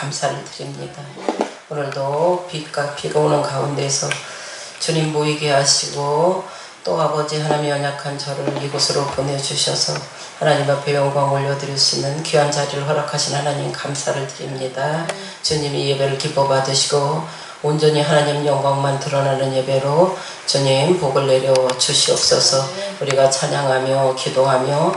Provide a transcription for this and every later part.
감사를 드립니다. 오늘도 비가 오는 가운데서 주님 모이게 하시고 또 아버지 하나님의 연약한 저를 이곳으로 보내주셔서 하나님 앞에 영광 올려드릴 수 있는 귀한 자리를 허락하신 하나님 감사를 드립니다. 주님이 예배를 기뻐 받으시고 온전히 하나님 영광만 드러나는 예배로 주님 복을 내려 주시옵소서. 우리가 찬양하며 기도하며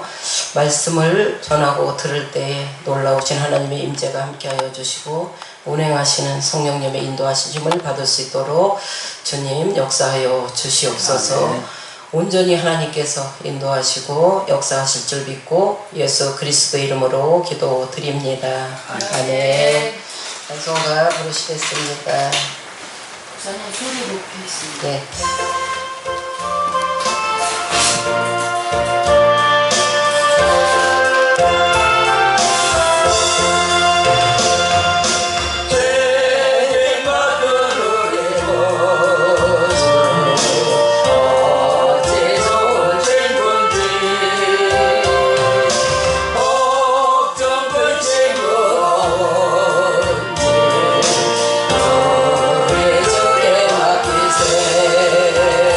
말씀을 전하고 들을 때에 놀라우신 하나님의 임재가 함께하여 주시고 운행하시는 성령님의 인도하심을 받을 수 있도록 주님 역사하여 주시옵소서. 온전히 하나님께서 인도하시고 역사하실 줄 믿고 예수 그리스도 이름으로 기도드립니다. 아멘. 찬송가 부르시겠습니다. 저는 소리 높이겠습니다. 네. 주께 맡기세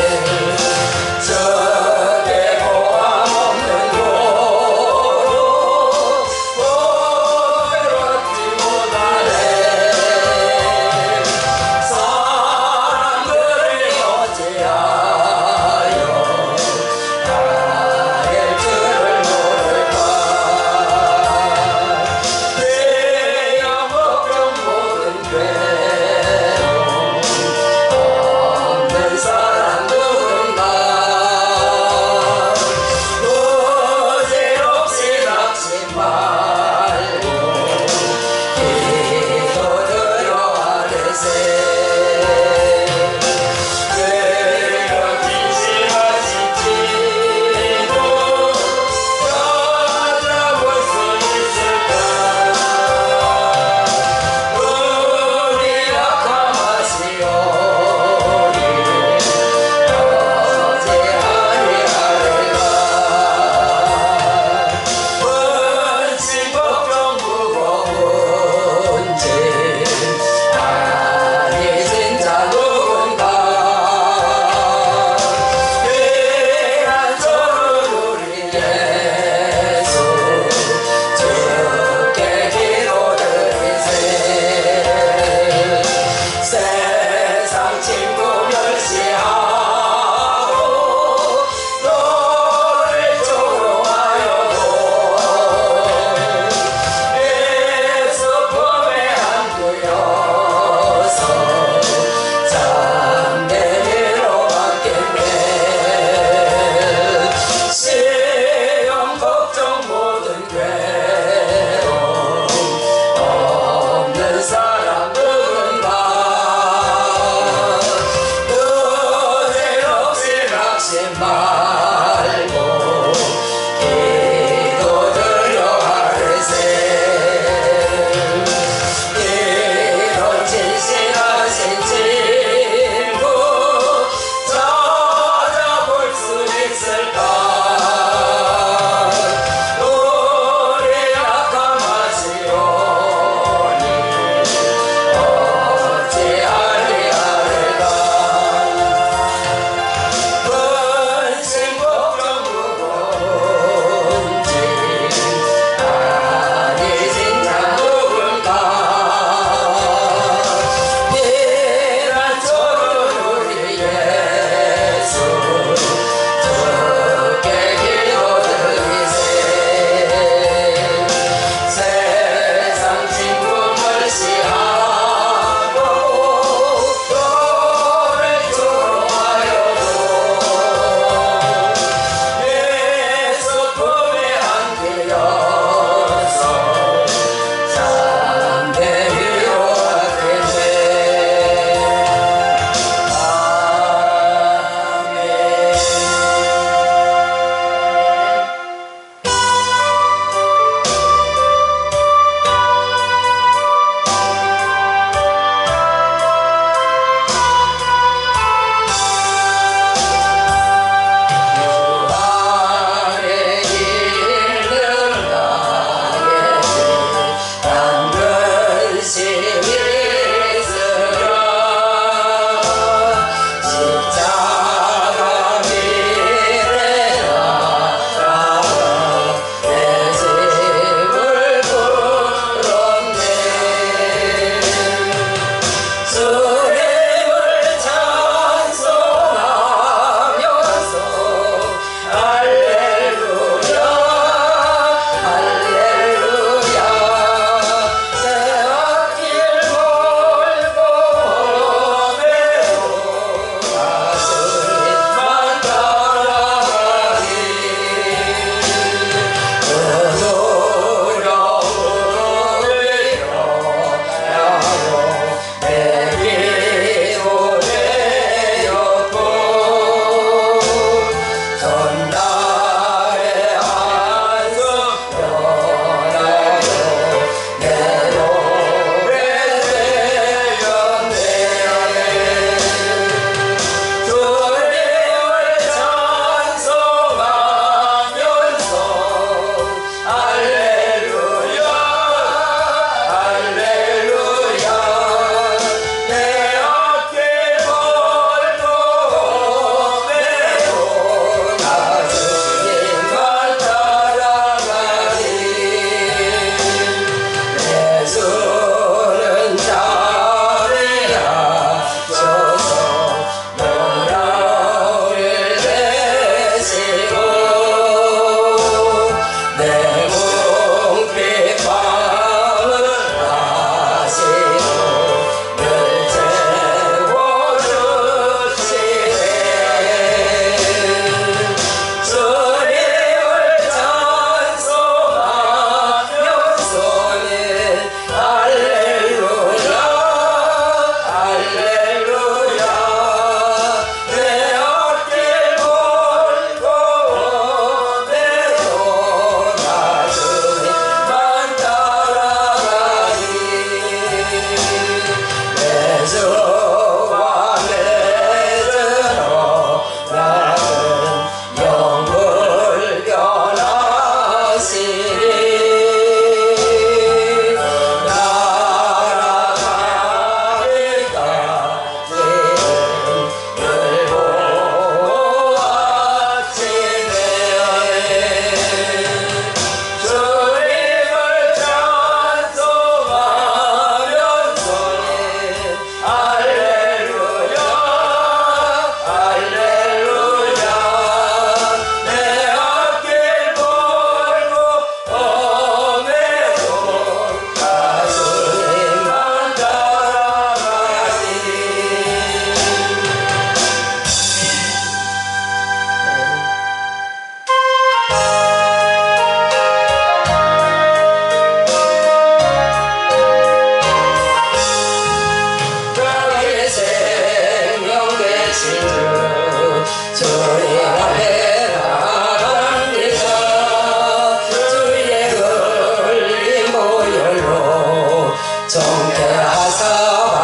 정케 하사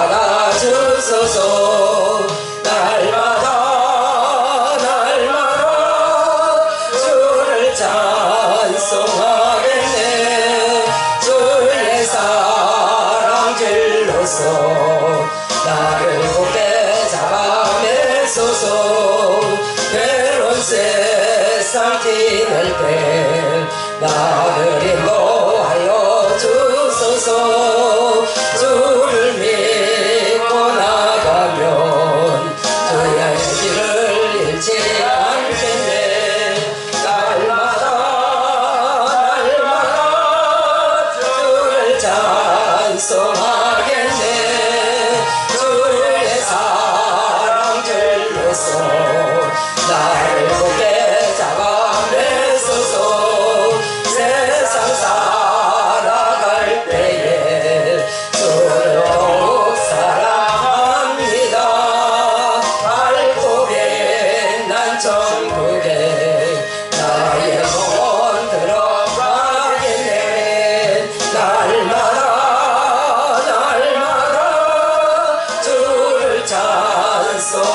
받아주소서. 날마다 주를 찬송하겠네. 주의 사랑 길로서 나를 굳게 잡아 매소서. 괴로운 세상 지낼 때 나를 인도하여 주소서. 주를 믿고 나가면 주의 길을 잃지 않겠네. 날마다 주를 찬송하겠네. 주의 사랑 길로서 나를 굳게 잡아 매소서. 세상 살아갈 때에 주를 더욱 사랑합니다. 밟고 빛난 천국에 나의 영혼 들어가겠네. 날마다 주를 찬송하겠네.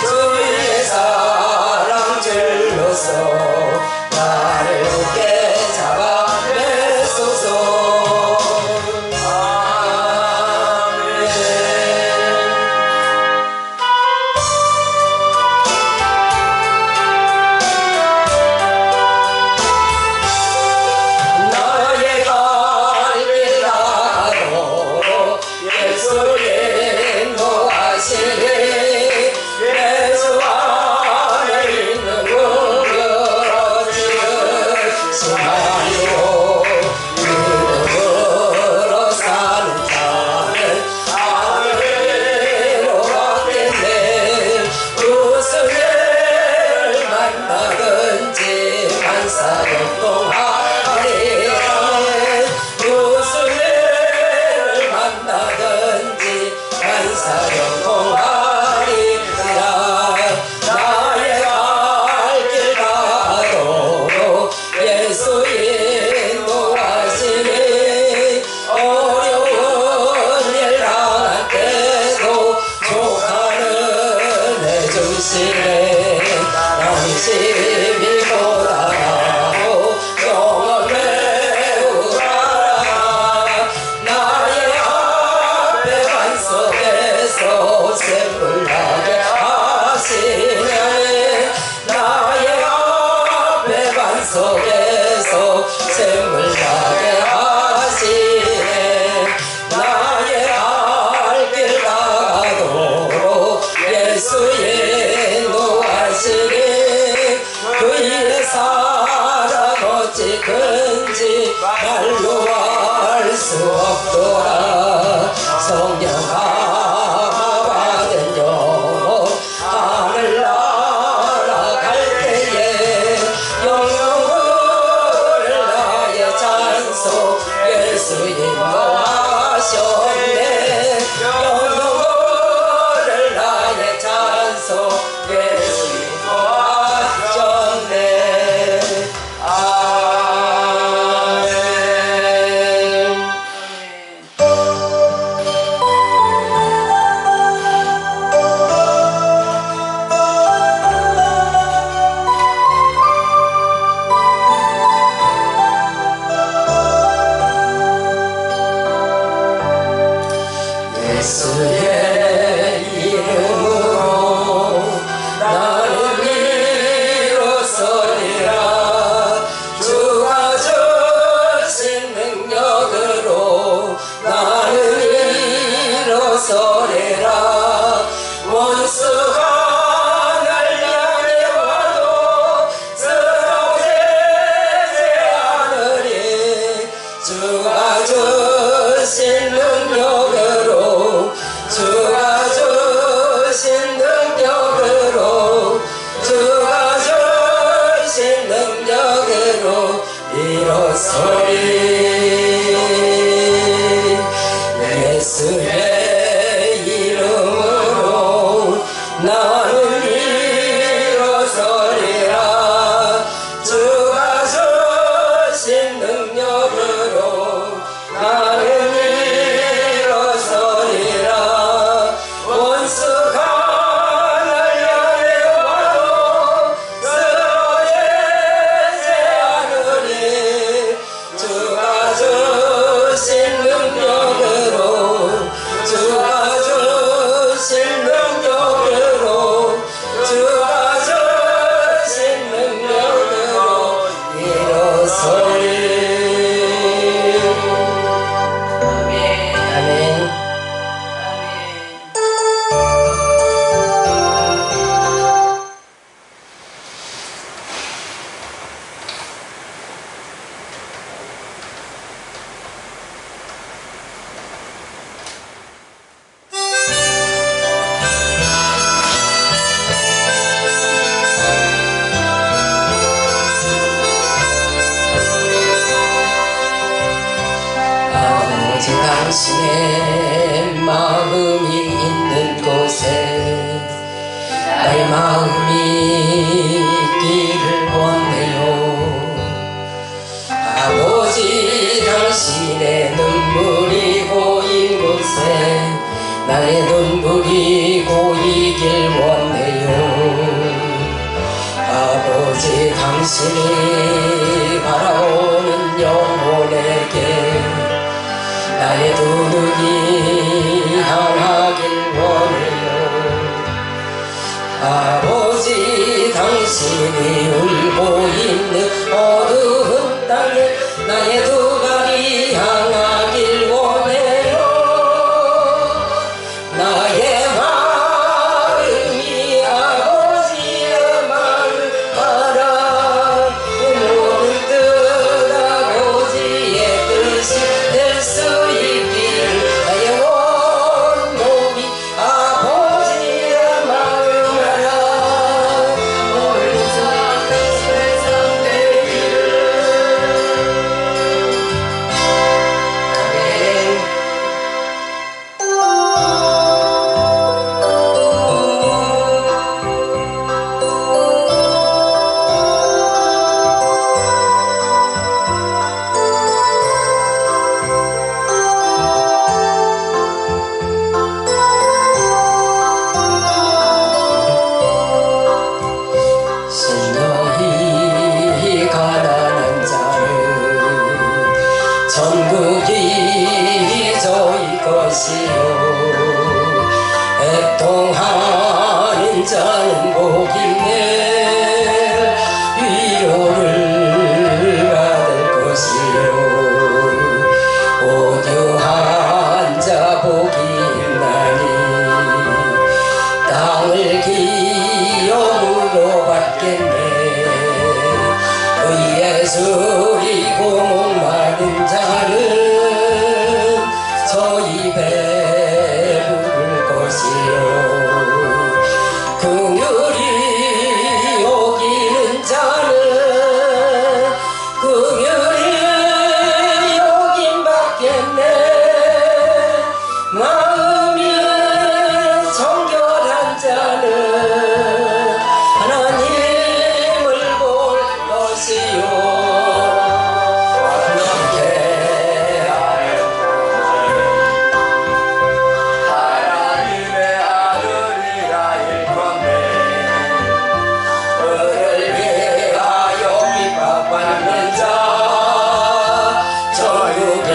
주의 사랑 줄로서 나를 굳게 잡아 매소서. 아멘. 나의 갈 길 가도 예수의 인도하시니 예수 안에 있는 구별어지는 수마리로 믿음으로 사는 자는 하늘로 가겠네. 무슨 일을 만나든지 만사경동하리라. 무슨 일을 만나든지 만사경동하리라. 나의 갈 길 가도 예수 인도하시니 어려운 일 당할 때도 조카를 내주시네. 양심이 고단하고 영원 매우라. 나의 앞에 반석에서 샘물 나게 하시네. 나의 앞에 반석에서 샘물 나게 하시네. 나의 갈 길 가도록 예수 인도하시니 그의 사랑 어찌 큰지 말로 알 수 없도라. 성령 감화받은 영혼 하늘 날아갈 때에 영영을 나의 찬송 예수 인도하셨네. 영영을 나의 찬송 예수 인도하셨네. 아멘. 예수의 이름으로 나를 일어서리라. 주가 주신 능력으로 나를 일어서리라. 원수가 날 향해 와도 쓰러지지 않으리. 주가 주신 능력으로 주 당신의 마음이 있는 곳에 나의 마음이 있기를 원해요. 아버지 당신의 눈물이 고인 곳에 나의 눈물이 고이길 원해요. 아버지 당신이 바라오는 영혼에게 나의 두 눈이 향하길 원해요. 아버지 당신이 울고 있는 어두운 땅에 나의 두 발이 향하길 원해요. 나의 마음이 아버지의 마음 알아. 모든 뜻 아버지의 뜻이 될 수 있기를 나의 온몸이 아버지의 마음 알아. 모든 뜻을 상대기를. 아멘. 신령히 가난한 자는 천국이 저희 것이요. 애통하는 자는 복이네 위로를 받을 것이요. 오듀한 자 복이 있나니 땅을 기업으로 받겠네. 의에 술이고 목마른 자는 저희 배부를 것이요. 긍휼히 여기는 자는 긍휼히 여김 받겠네. 마음이 정결한 자는 하나님을 볼 것이요. 함께 하나님의 아들이라 일컫네. 그를 위하여 핍박받는 자 천국이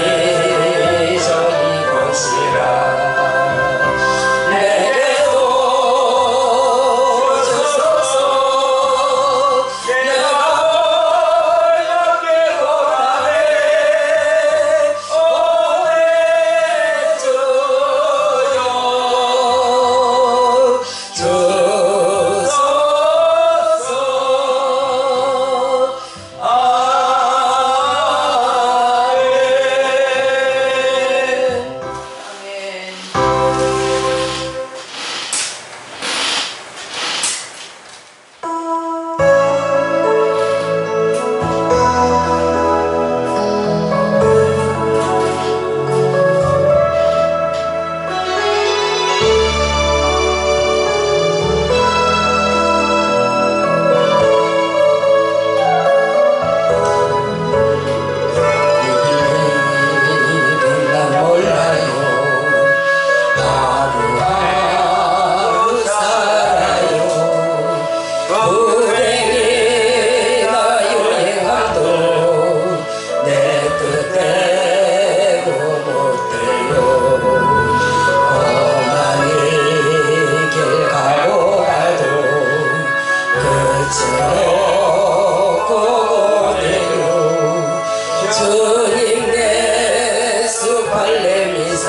저희 것이라. 내게도 주소서. 내가 어렵게 고라네. 오해주여 주소서. 아멘. 난 몰라요. 하루하루 살아요. 불행이나 유행함도 내 뜻대로 못해요. 험한 길 가고 가도 끝은 없고 오네요. 주님 내 수팔레미사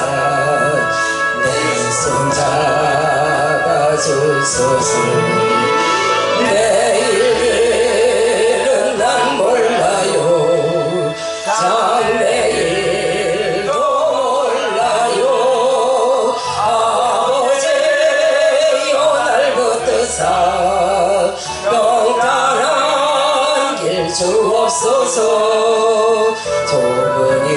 내 손 잡아주소서. 내일은 난 몰라요. 장래일도 몰라요. 아버지여 날 붙드사 평탄한 길 주옵소서. 좁은 이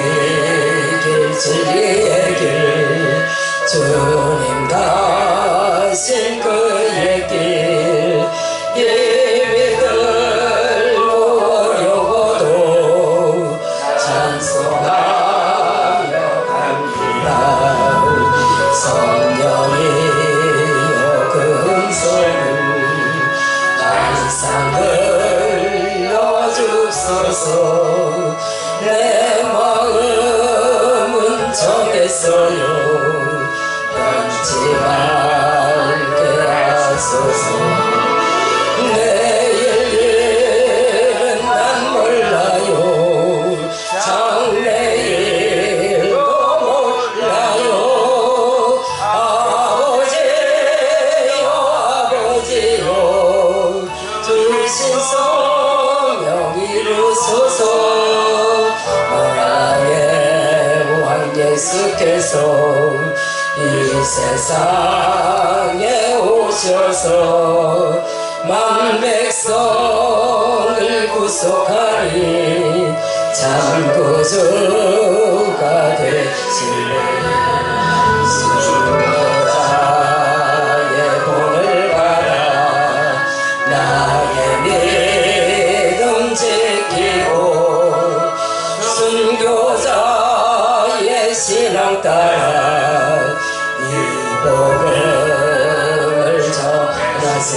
길 진리의 길 주님 가신 그의 길 예배들 어려워도 찬송하며 갑니다. 성령이여 그 음성을 항상 들려주소서. 내 마음은 정했어요. 변치 말게 하소서. 내일 일은 난 몰라요. 장래일도 몰라요. 아버지요 아버지요 주신 성령 이루소서. 나의 왕 예수께서 이 세상에 오셔서 만 백성을 구속하니 참 구주가 되시네. 순교자의 본을 받아 나의 믿음 지키고 순교자의 신앙 따라 이 복음을 전하세.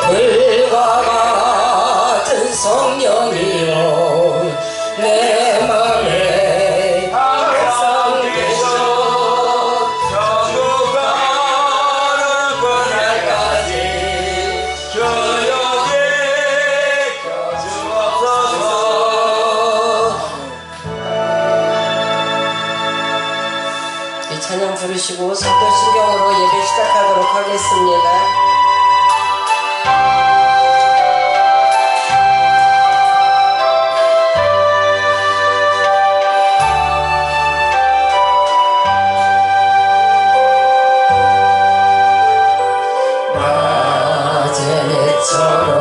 불과 같은 성령이여 내 맘에 항상 계셔. 천국 가는 그날까지 저녁에 주옵소서. 이 찬양 부르시고 사도신경으로 예배 시작하도록 하겠습니다. 낮에처럼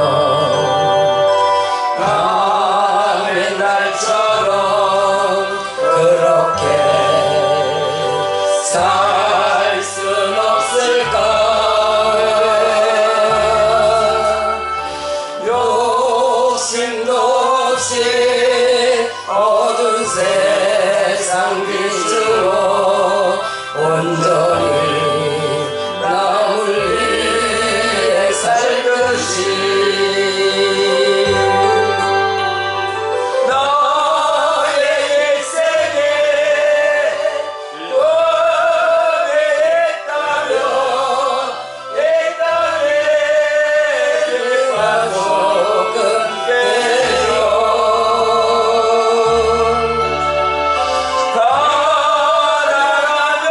밤의 날처럼 그렇게 살 순 없을까. 욕심도 없이 어두운 세상 빛으로 온전히 남을 위해 살듯이 나의 일생에 원했다면 이 땅에 가서 끝내요. 가라라며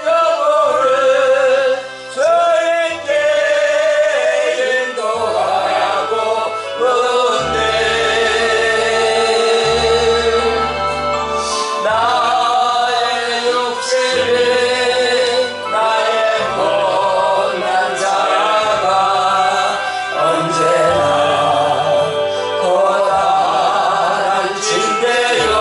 세세정보를 저에게 인도하고 그런데 나의 욕심이 나의 못난 자아가 언제나 커다란 침대요.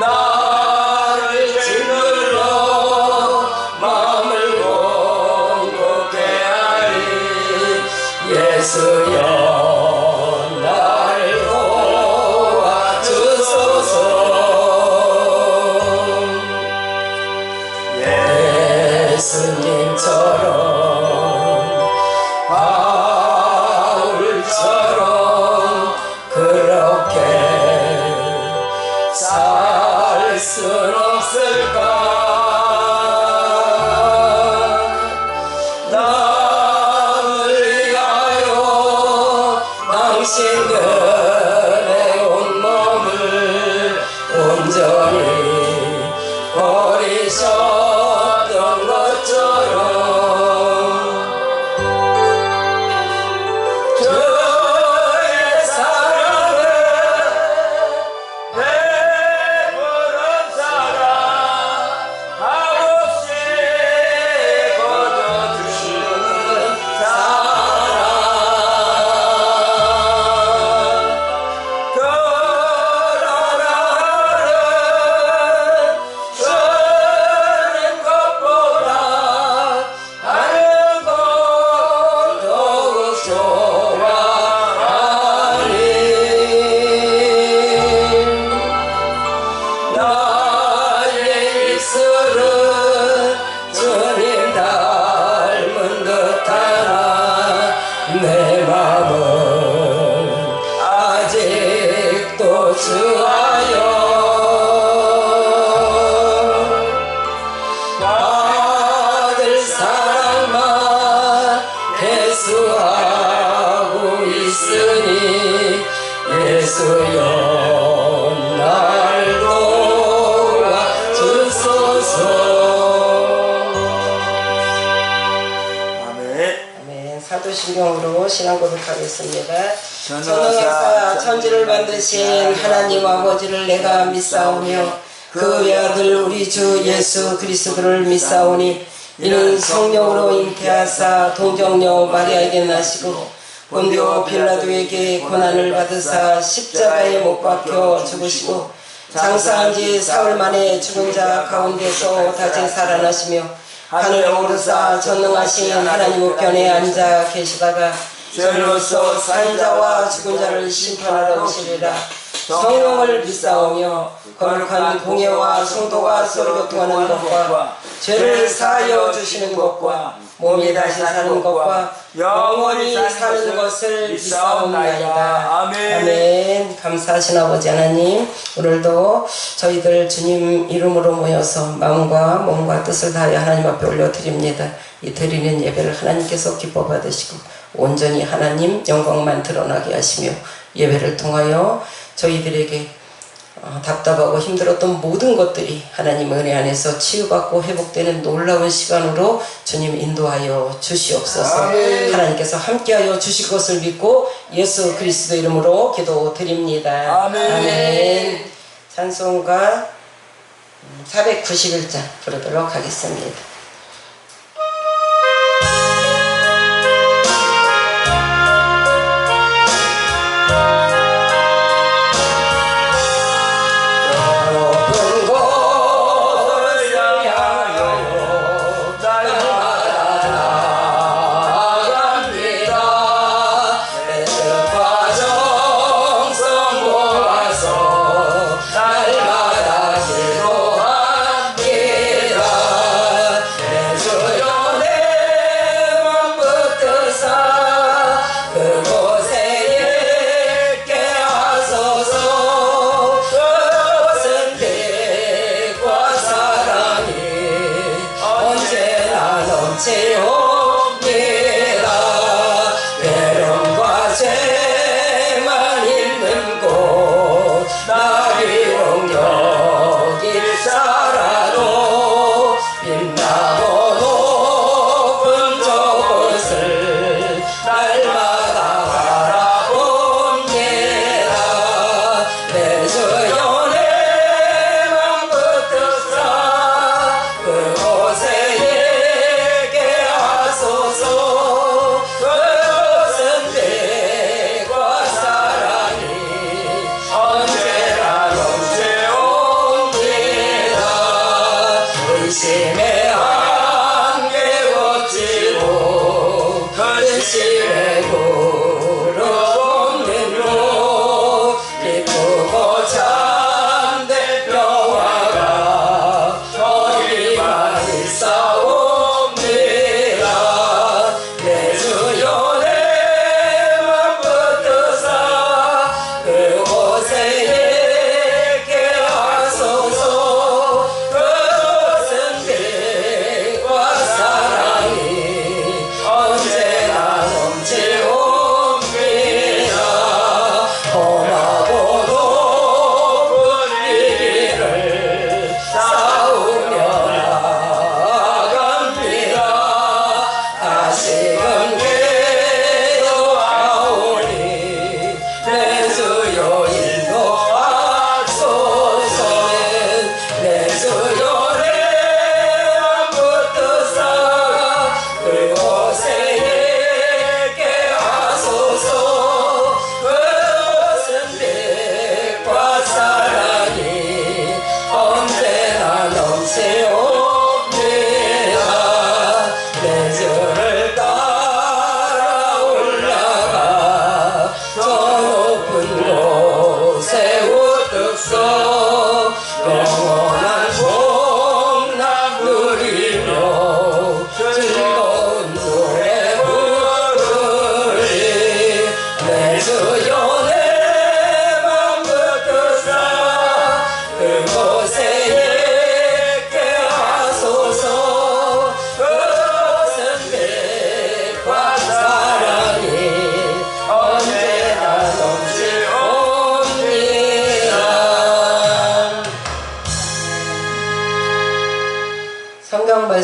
나를 짓눌러 마음을 공고케 하리. 예수여 날 도와주소서. 예수님처럼 바울처럼 그렇게 살 순 없을까. 나를 위하여 당신들의 온몸을 온전히 버리셨던 것처럼 주의 사랑을 배부른 사랑 하옵시 거둬주시는 사랑 주하여 받을 사랑만 대수하고 있으니 예수여 날 도와주소서. 아멘. 아멘. 사도신경으로 신앙 고백하겠습니다. 전능하사 전능하사 천지를 만드신 하나님 아버지를 내가 믿사오며 그 외아들 우리 주 예수 그리스도를 믿사오니 이는 성령으로 잉태하사 동정녀 마리아에게 나시고 본디오 빌라도에게 고난을 받으사 십자가에 못 박혀 죽으시고 장사한 지 사흘 만에 죽은 자 가운데서 다시 살아나시며 하늘에 오르사 전능하신 하나님 우편에 앉아 계시다가 저희로서 산 자와 죽은 자를 심판하러 오시리라. 성령을 믿사오며 거룩한 공예와 성도가 서로 교통하는 것과 죄를 사하여 주시는 것과 몸이 다시 사는 것과 영원히 사는 것을 믿사옵나이다. 아멘. 감사하신 아버지 하나님, 오늘도 저희들 주님 이름으로 모여서 마음과 몸과 뜻을 다하여 하나님 앞에 올려드립니다. 이 드리는 예배를 하나님께서 기뻐 받으시고 온전히 하나님 영광만 드러나게 하시며 예배를 통하여 저희들에게 답답하고 힘들었던 모든 것들이 하나님 은혜 안에서 치유받고 회복되는 놀라운 시간으로 주님 인도하여 주시옵소서. 하나님께서 함께하여 주실 것을 믿고 예수 그리스도 이름으로 기도드립니다. 아멘. 찬송가 491장 부르도록 하겠습니다.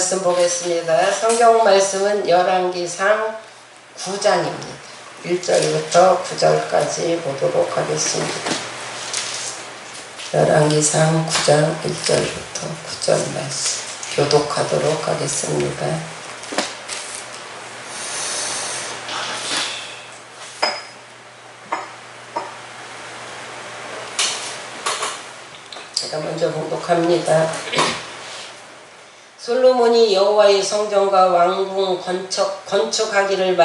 말씀 보겠습니다. 성경 말씀은 열왕기상 9장입니다. 1절부터 9절까지 보도록 하겠습니다. 열왕기상 9장 1절부터 9절 말씀 교독하도록 하겠습니다. 제가 먼저 봉독합니다. 솔로몬이 여호와의 성전과 왕궁 건축하기를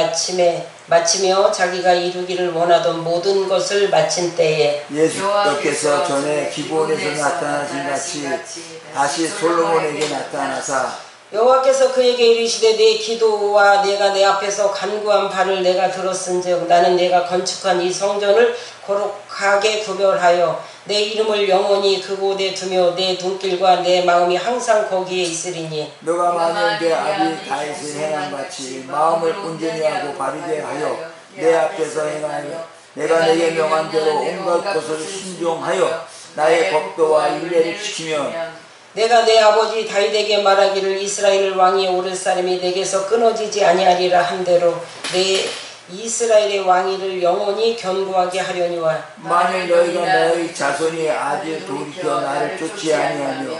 마치며 자기가 이루기를 원하던 모든 것을 마친 때에 예수께서 전에 기브온에서 나타나신 같이 다시 솔로몬에게 나타나사 여호와께서 그에게 이르시되 내 기도와 내가 내 앞에서 간구한 바를 내가 들었은즉 나는 내가 건축한 이 성전을 거룩하게 구별하여 내 이름을 영원히 그곳에 두며 내 눈길과 내 마음이 항상 거기에 있으리니 너가 만일 내 아비 다윗의 행함같이 마음을 온전히 하고 바르게 하여 내 앞에서 행하여 내가 내게 명한 대로 온갖 것을 순종하여 나의 법도와 율례를 지키면 내가 내 아버지 다윗에게 말하기를 이스라엘 왕이 오를 사람이 내게서 끊어지지 아니하리라 한대로 내 이스라엘의 왕위를 영원히 견고하게 하려니와 만일 너희가 너희 자손이 아직 돌이켜 나를 쫓지 아니하며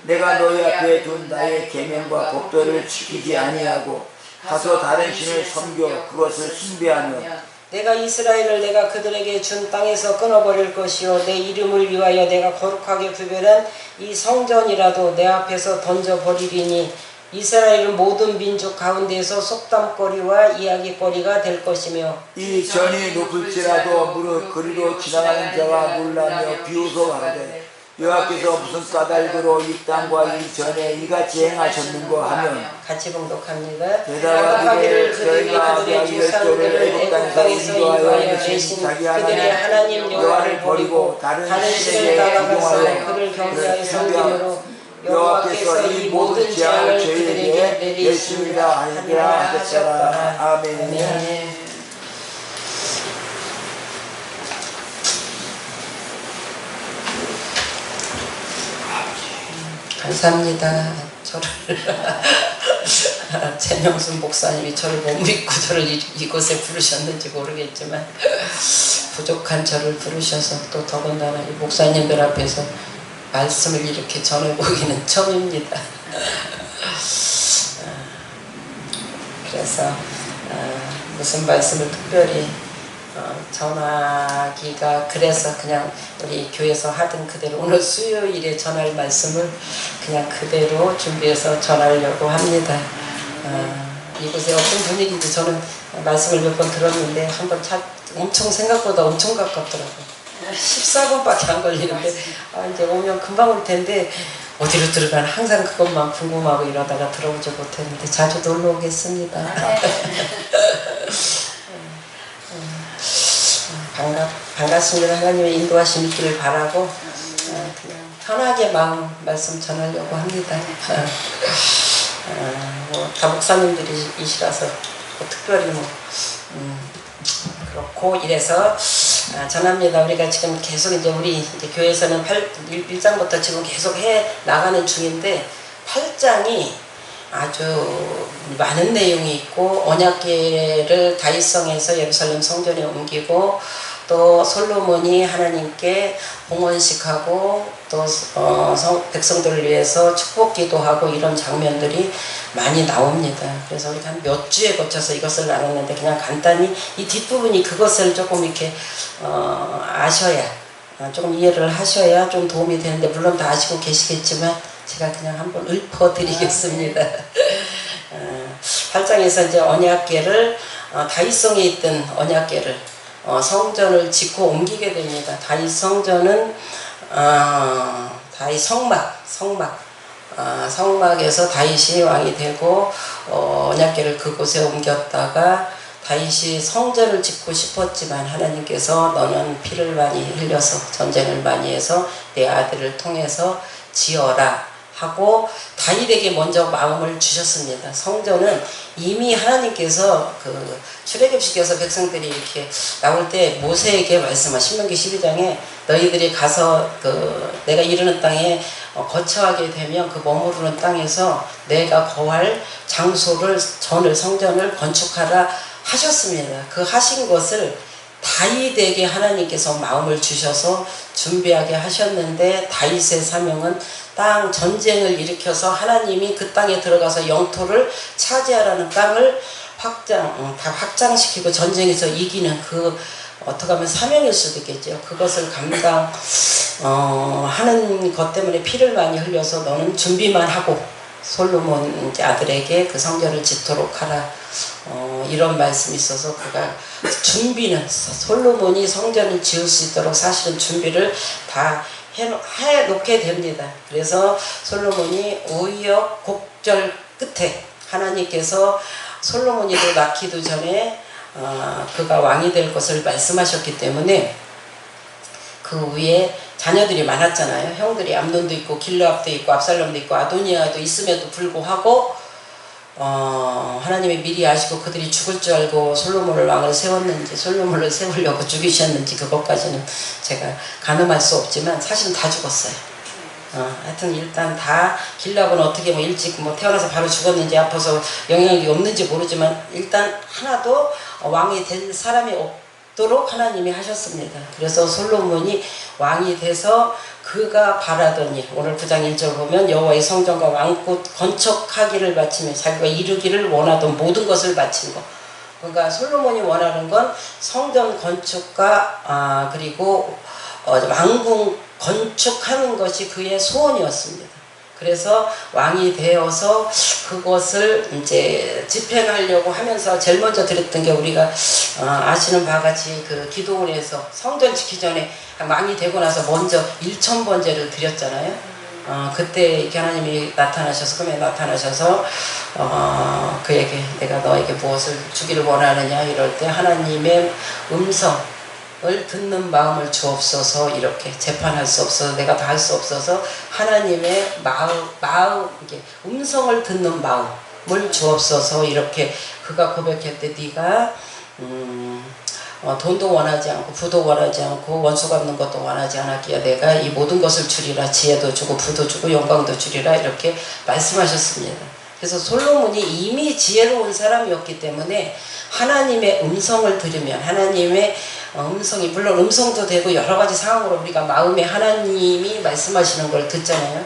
내가 너희 앞에 둔 나의 계명과 법도를 지키지 아니하고 가서 다른 신을 섬겨 그것을 숭배하며 내가 이스라엘을 내가 그들에게 준 땅에서 끊어버릴 것이요 내 이름을 위하여 내가 거룩하게 구별한 이 성전이라도 내 앞에서 던져버리리니 이스라엘은 모든 민족 가운데에서 속담거리와 이야기거리가 될 것이며 이 전이 높을지라도 무릇 그리로 지나가는 자가 놀라며 비웃어 가로되 여호와께서 무슨 까닭으로 이 땅과 이 전에 이같이 행하셨는고 하면 같이 봉독합니다. 대답하기를 저희가 그들의 조상들을 애굽 땅에서 인도하여 내신 그들의 하나님 여호와를 버리고 다른 신에게 기도하여 그를 경배하여 섬기므로 여호와께서 이 모든 재앙을 저희에게 내리시리라 하셨더라. 아멘. 감사합니다. 저를 재명순 목사님이 저를 못 믿고 저를 이곳에 부르셨는지 모르겠지만 부족한 저를 부르셔서 또 더군다나 이 목사님들 앞에서 말씀을 이렇게 전해보기는 처음입니다. 그래서 무슨 말씀을 특별히 전하기가 그래서 그냥 우리 교회에서 하던 그대로 오늘 수요일에 전할 말씀을 그냥 그대로 준비해서 전하려고 합니다. 이곳에 어떤 분위기인지 저는 말씀을 몇 번 들었는데 한번 엄청 생각보다 엄청 가깝더라고요. 14분밖에 안 걸리는데 이제 오면 금방 올 텐데 어디로 들어가나 항상 그것만 궁금하고 이러다가 들어오지 못했는데 자주 놀러 오겠습니다. 반갑습니다. 하나님의 인도하심 있기를 바라고 그냥 편하게 말씀 전하려고 합니다. 다 목사님들이시라서 특별히 그렇고 이래서 전합니다. 우리가 지금 계속 이제 우리 교회에서는 1장부터 지금 계속 해 나가는 중인데 8장이 아주 많은 내용이 있고 언약궤를 다윗성에서 예루살렘 성전에 옮기고 또 솔로몬이 하나님께 봉헌식하고 또 백성들을 위해서 축복기도하고 이런 장면들이 많이 나옵니다. 그래서 우리가 한 몇 주에 거쳐서 이것을 나눴는데 그냥 간단히 이 뒷부분이 그것을 조금 이렇게 아셔야 조금 이해를 하셔야 좀 도움이 되는데 물론 다 아시고 계시겠지만 제가 그냥 한번 읊어드리겠습니다. 8장에서 이제 언약궤를 다윗성에 있던 언약궤를 성전을 짓고 옮기게 됩니다. 다윗 성전은 다윗 성막에서 다윗이 왕이 되고 언약궤를 그곳에 옮겼다가 다윗이 성전을 짓고 싶었지만 하나님께서 너는 피를 많이 흘려서 전쟁을 많이 해서 내 아들을 통해서 지어라 하고 다윗에게 먼저 마음을 주셨습니다. 성전은 이미 하나님께서 그 출애굽시켜서 백성들이 이렇게 나올 때 모세에게 말씀하신 신명기 12장에 너희들이 가서 그 내가 이르는 땅에 거처하게 되면 그 머무르는 땅에서 내가 거할 장소를 전을 성전을 건축하라 하셨습니다. 그 하신 것을 다윗에게 하나님께서 마음을 주셔서 준비하게 하셨는데 다윗의 사명은 땅 전쟁을 일으켜서 하나님이 그 땅에 들어가서 영토를 차지하라는 땅을 확장시키고 전쟁에서 이기는 그 어떻게 하면 사명일 수도 있겠죠. 그것을 하는 것 때문에 피를 많이 흘려서 너는 준비만 하고 솔로몬 아들에게 그 성전을 짓도록 하라. 이런 말씀이 있어서 그가 준비는 솔로몬이 성전을 지을 수 있도록 사실은 준비를 다 해놓게 됩니다. 그래서 솔로몬이 우여곡절 끝에 하나님께서 솔로몬이도 낳기도 전에 그가 왕이 될 것을 말씀하셨기 때문에 그 위에 자녀들이 많았잖아요. 형들이 암논도 있고 길르압도 있고 압살롬도 있고 아도니아도 있음에도 불구하고 하나님이 미리 아시고 그들이 죽을 줄 알고 솔로몬을 왕을 세웠는지 솔로몬을 세우려고 죽이셨는지 그것까지는 제가 가늠할 수 없지만 사실은 다 죽었어요. 하여튼 일단 다 길르압은 어떻게 일찍 태어나서 바로 죽었는지 아파서 영향력이 없는지 모르지만 일단 하나도 왕이 될 사람이 없도록 하나님이 하셨습니다. 그래서 솔로몬이 왕이 돼서 그가 바라더니 오늘 9장 1절 보면 여호와의 성전과 왕궁 건축하기를 바치며 자기가 이루기를 원하던 모든 것을 바친 것. 그러니까 솔로몬이 원하는 건 성전 건축과 그리고 왕궁 건축하는 것이 그의 소원이었습니다. 그래서 왕이 되어서 그것을 이제 집행하려고 하면서 제일 먼저 드렸던 게 우리가 아시는 바와 같이 그 기도원에서 성전 짓기 전에 왕이 되고 나서 먼저 1000번제를 드렸잖아요. 그때 이렇게 하나님이 나타나셔서 꿈에 나타나셔서 그에게 내가 너에게 무엇을 주기를 원하느냐 이럴 때 하나님의 음성을 듣는 마음을 주옵소서. 이렇게 재판할 수 없어서 내가 다 할 수 없어서 하나님의 마음 이게 음성을 듣는 마음을 주옵소서. 이렇게 그가 고백할 때 네가 돈도 원하지 않고 부도 원하지 않고 원수 갚는 것도 원하지 않았기에 내가 이 모든 것을 주리라. 지혜도 주고 부도 주고 영광도 주리라. 이렇게 말씀하셨습니다. 그래서 솔로몬이 이미 지혜로운 사람이었기 때문에 하나님의 음성을 들으면 하나님의 음성이 물론 음성도 되고 여러 가지 상황으로 우리가 마음에 하나님이 말씀하시는 걸 듣잖아요.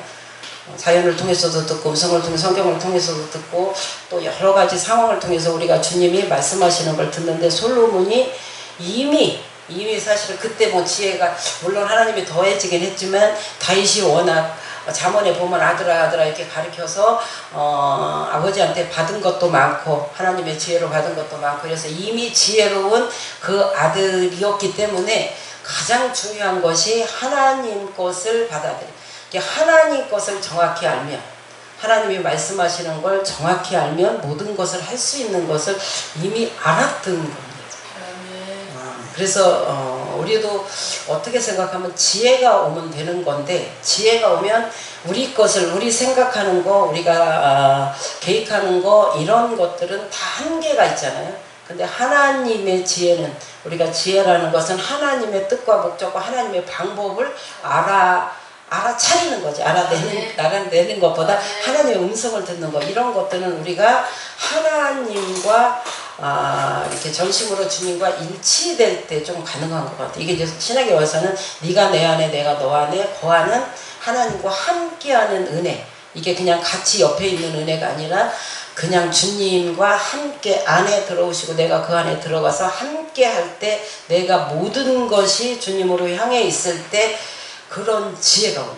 자연을 통해서도 듣고 음성을 통해 성경을 통해서도 듣고 또 여러 가지 상황을 통해서 우리가 주님이 말씀하시는 걸 듣는데 솔로몬이 이미 사실은 그때 지혜가 물론 하나님이 더해지긴 했지만 다윗이 워낙 잠언에 보면 아들아 이렇게 가르쳐서 아버지한테 받은 것도 많고 하나님의 지혜로 받은 것도 많고 그래서 이미 지혜로운 그 아들이었기 때문에 가장 중요한 것이 하나님 것을 받아들여 하나님 것을 정확히 알면 하나님이 말씀하시는 걸 정확히 알면 모든 것을 할 수 있는 것을 이미 알았던 겁니다. 그래서 우리도 어떻게 생각하면 지혜가 오면 되는 건데 지혜가 오면 우리 것을 우리 생각하는 거 우리가 계획하는 거 이런 것들은 다 한계가 있잖아요. 근데 하나님의 지혜는 우리가 지혜라는 것은 하나님의 뜻과 목적과 하나님의 방법을 알아차리는 거지. 알아내는 것보다 하나님의 음성을 듣는 거 이런 것들은 우리가 하나님과 이렇게 전심으로 주님과 일치될 때 좀 가능한 것 같아요. 이게 이제 신학에 와서는 네가 내 안에 내가 너 안에 거하는 하나님과 함께하는 은혜. 이게 그냥 같이 옆에 있는 은혜가 아니라 그냥 주님과 함께 안에 들어오시고 내가 그 안에 들어가서 함께 할 때 내가 모든 것이 주님으로 향해 있을 때 그런 지혜가 오는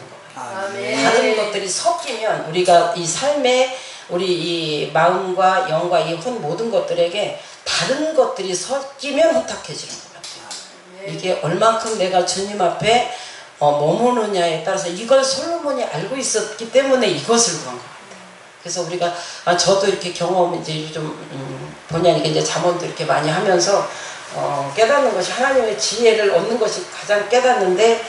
거예요. 다른 것들이 섞이면 우리가 이 삶에 우리 이 마음과 영과 이 모든 것들에게 다른 것들이 섞이면 혼탁해지는 것 같아요. 이게 얼만큼 내가 주님 앞에 머무느냐에 따라서 이걸 솔로몬이 알고 있었기 때문에 이것을 구한 것 같아요. 그래서 우리가 저도 이렇게 경험 이제 좀 본의 아니게 이제 잠언도 이렇게 많이 하면서 깨닫는 것이 하나님의 지혜를 얻는 것이 가장 깨닫는데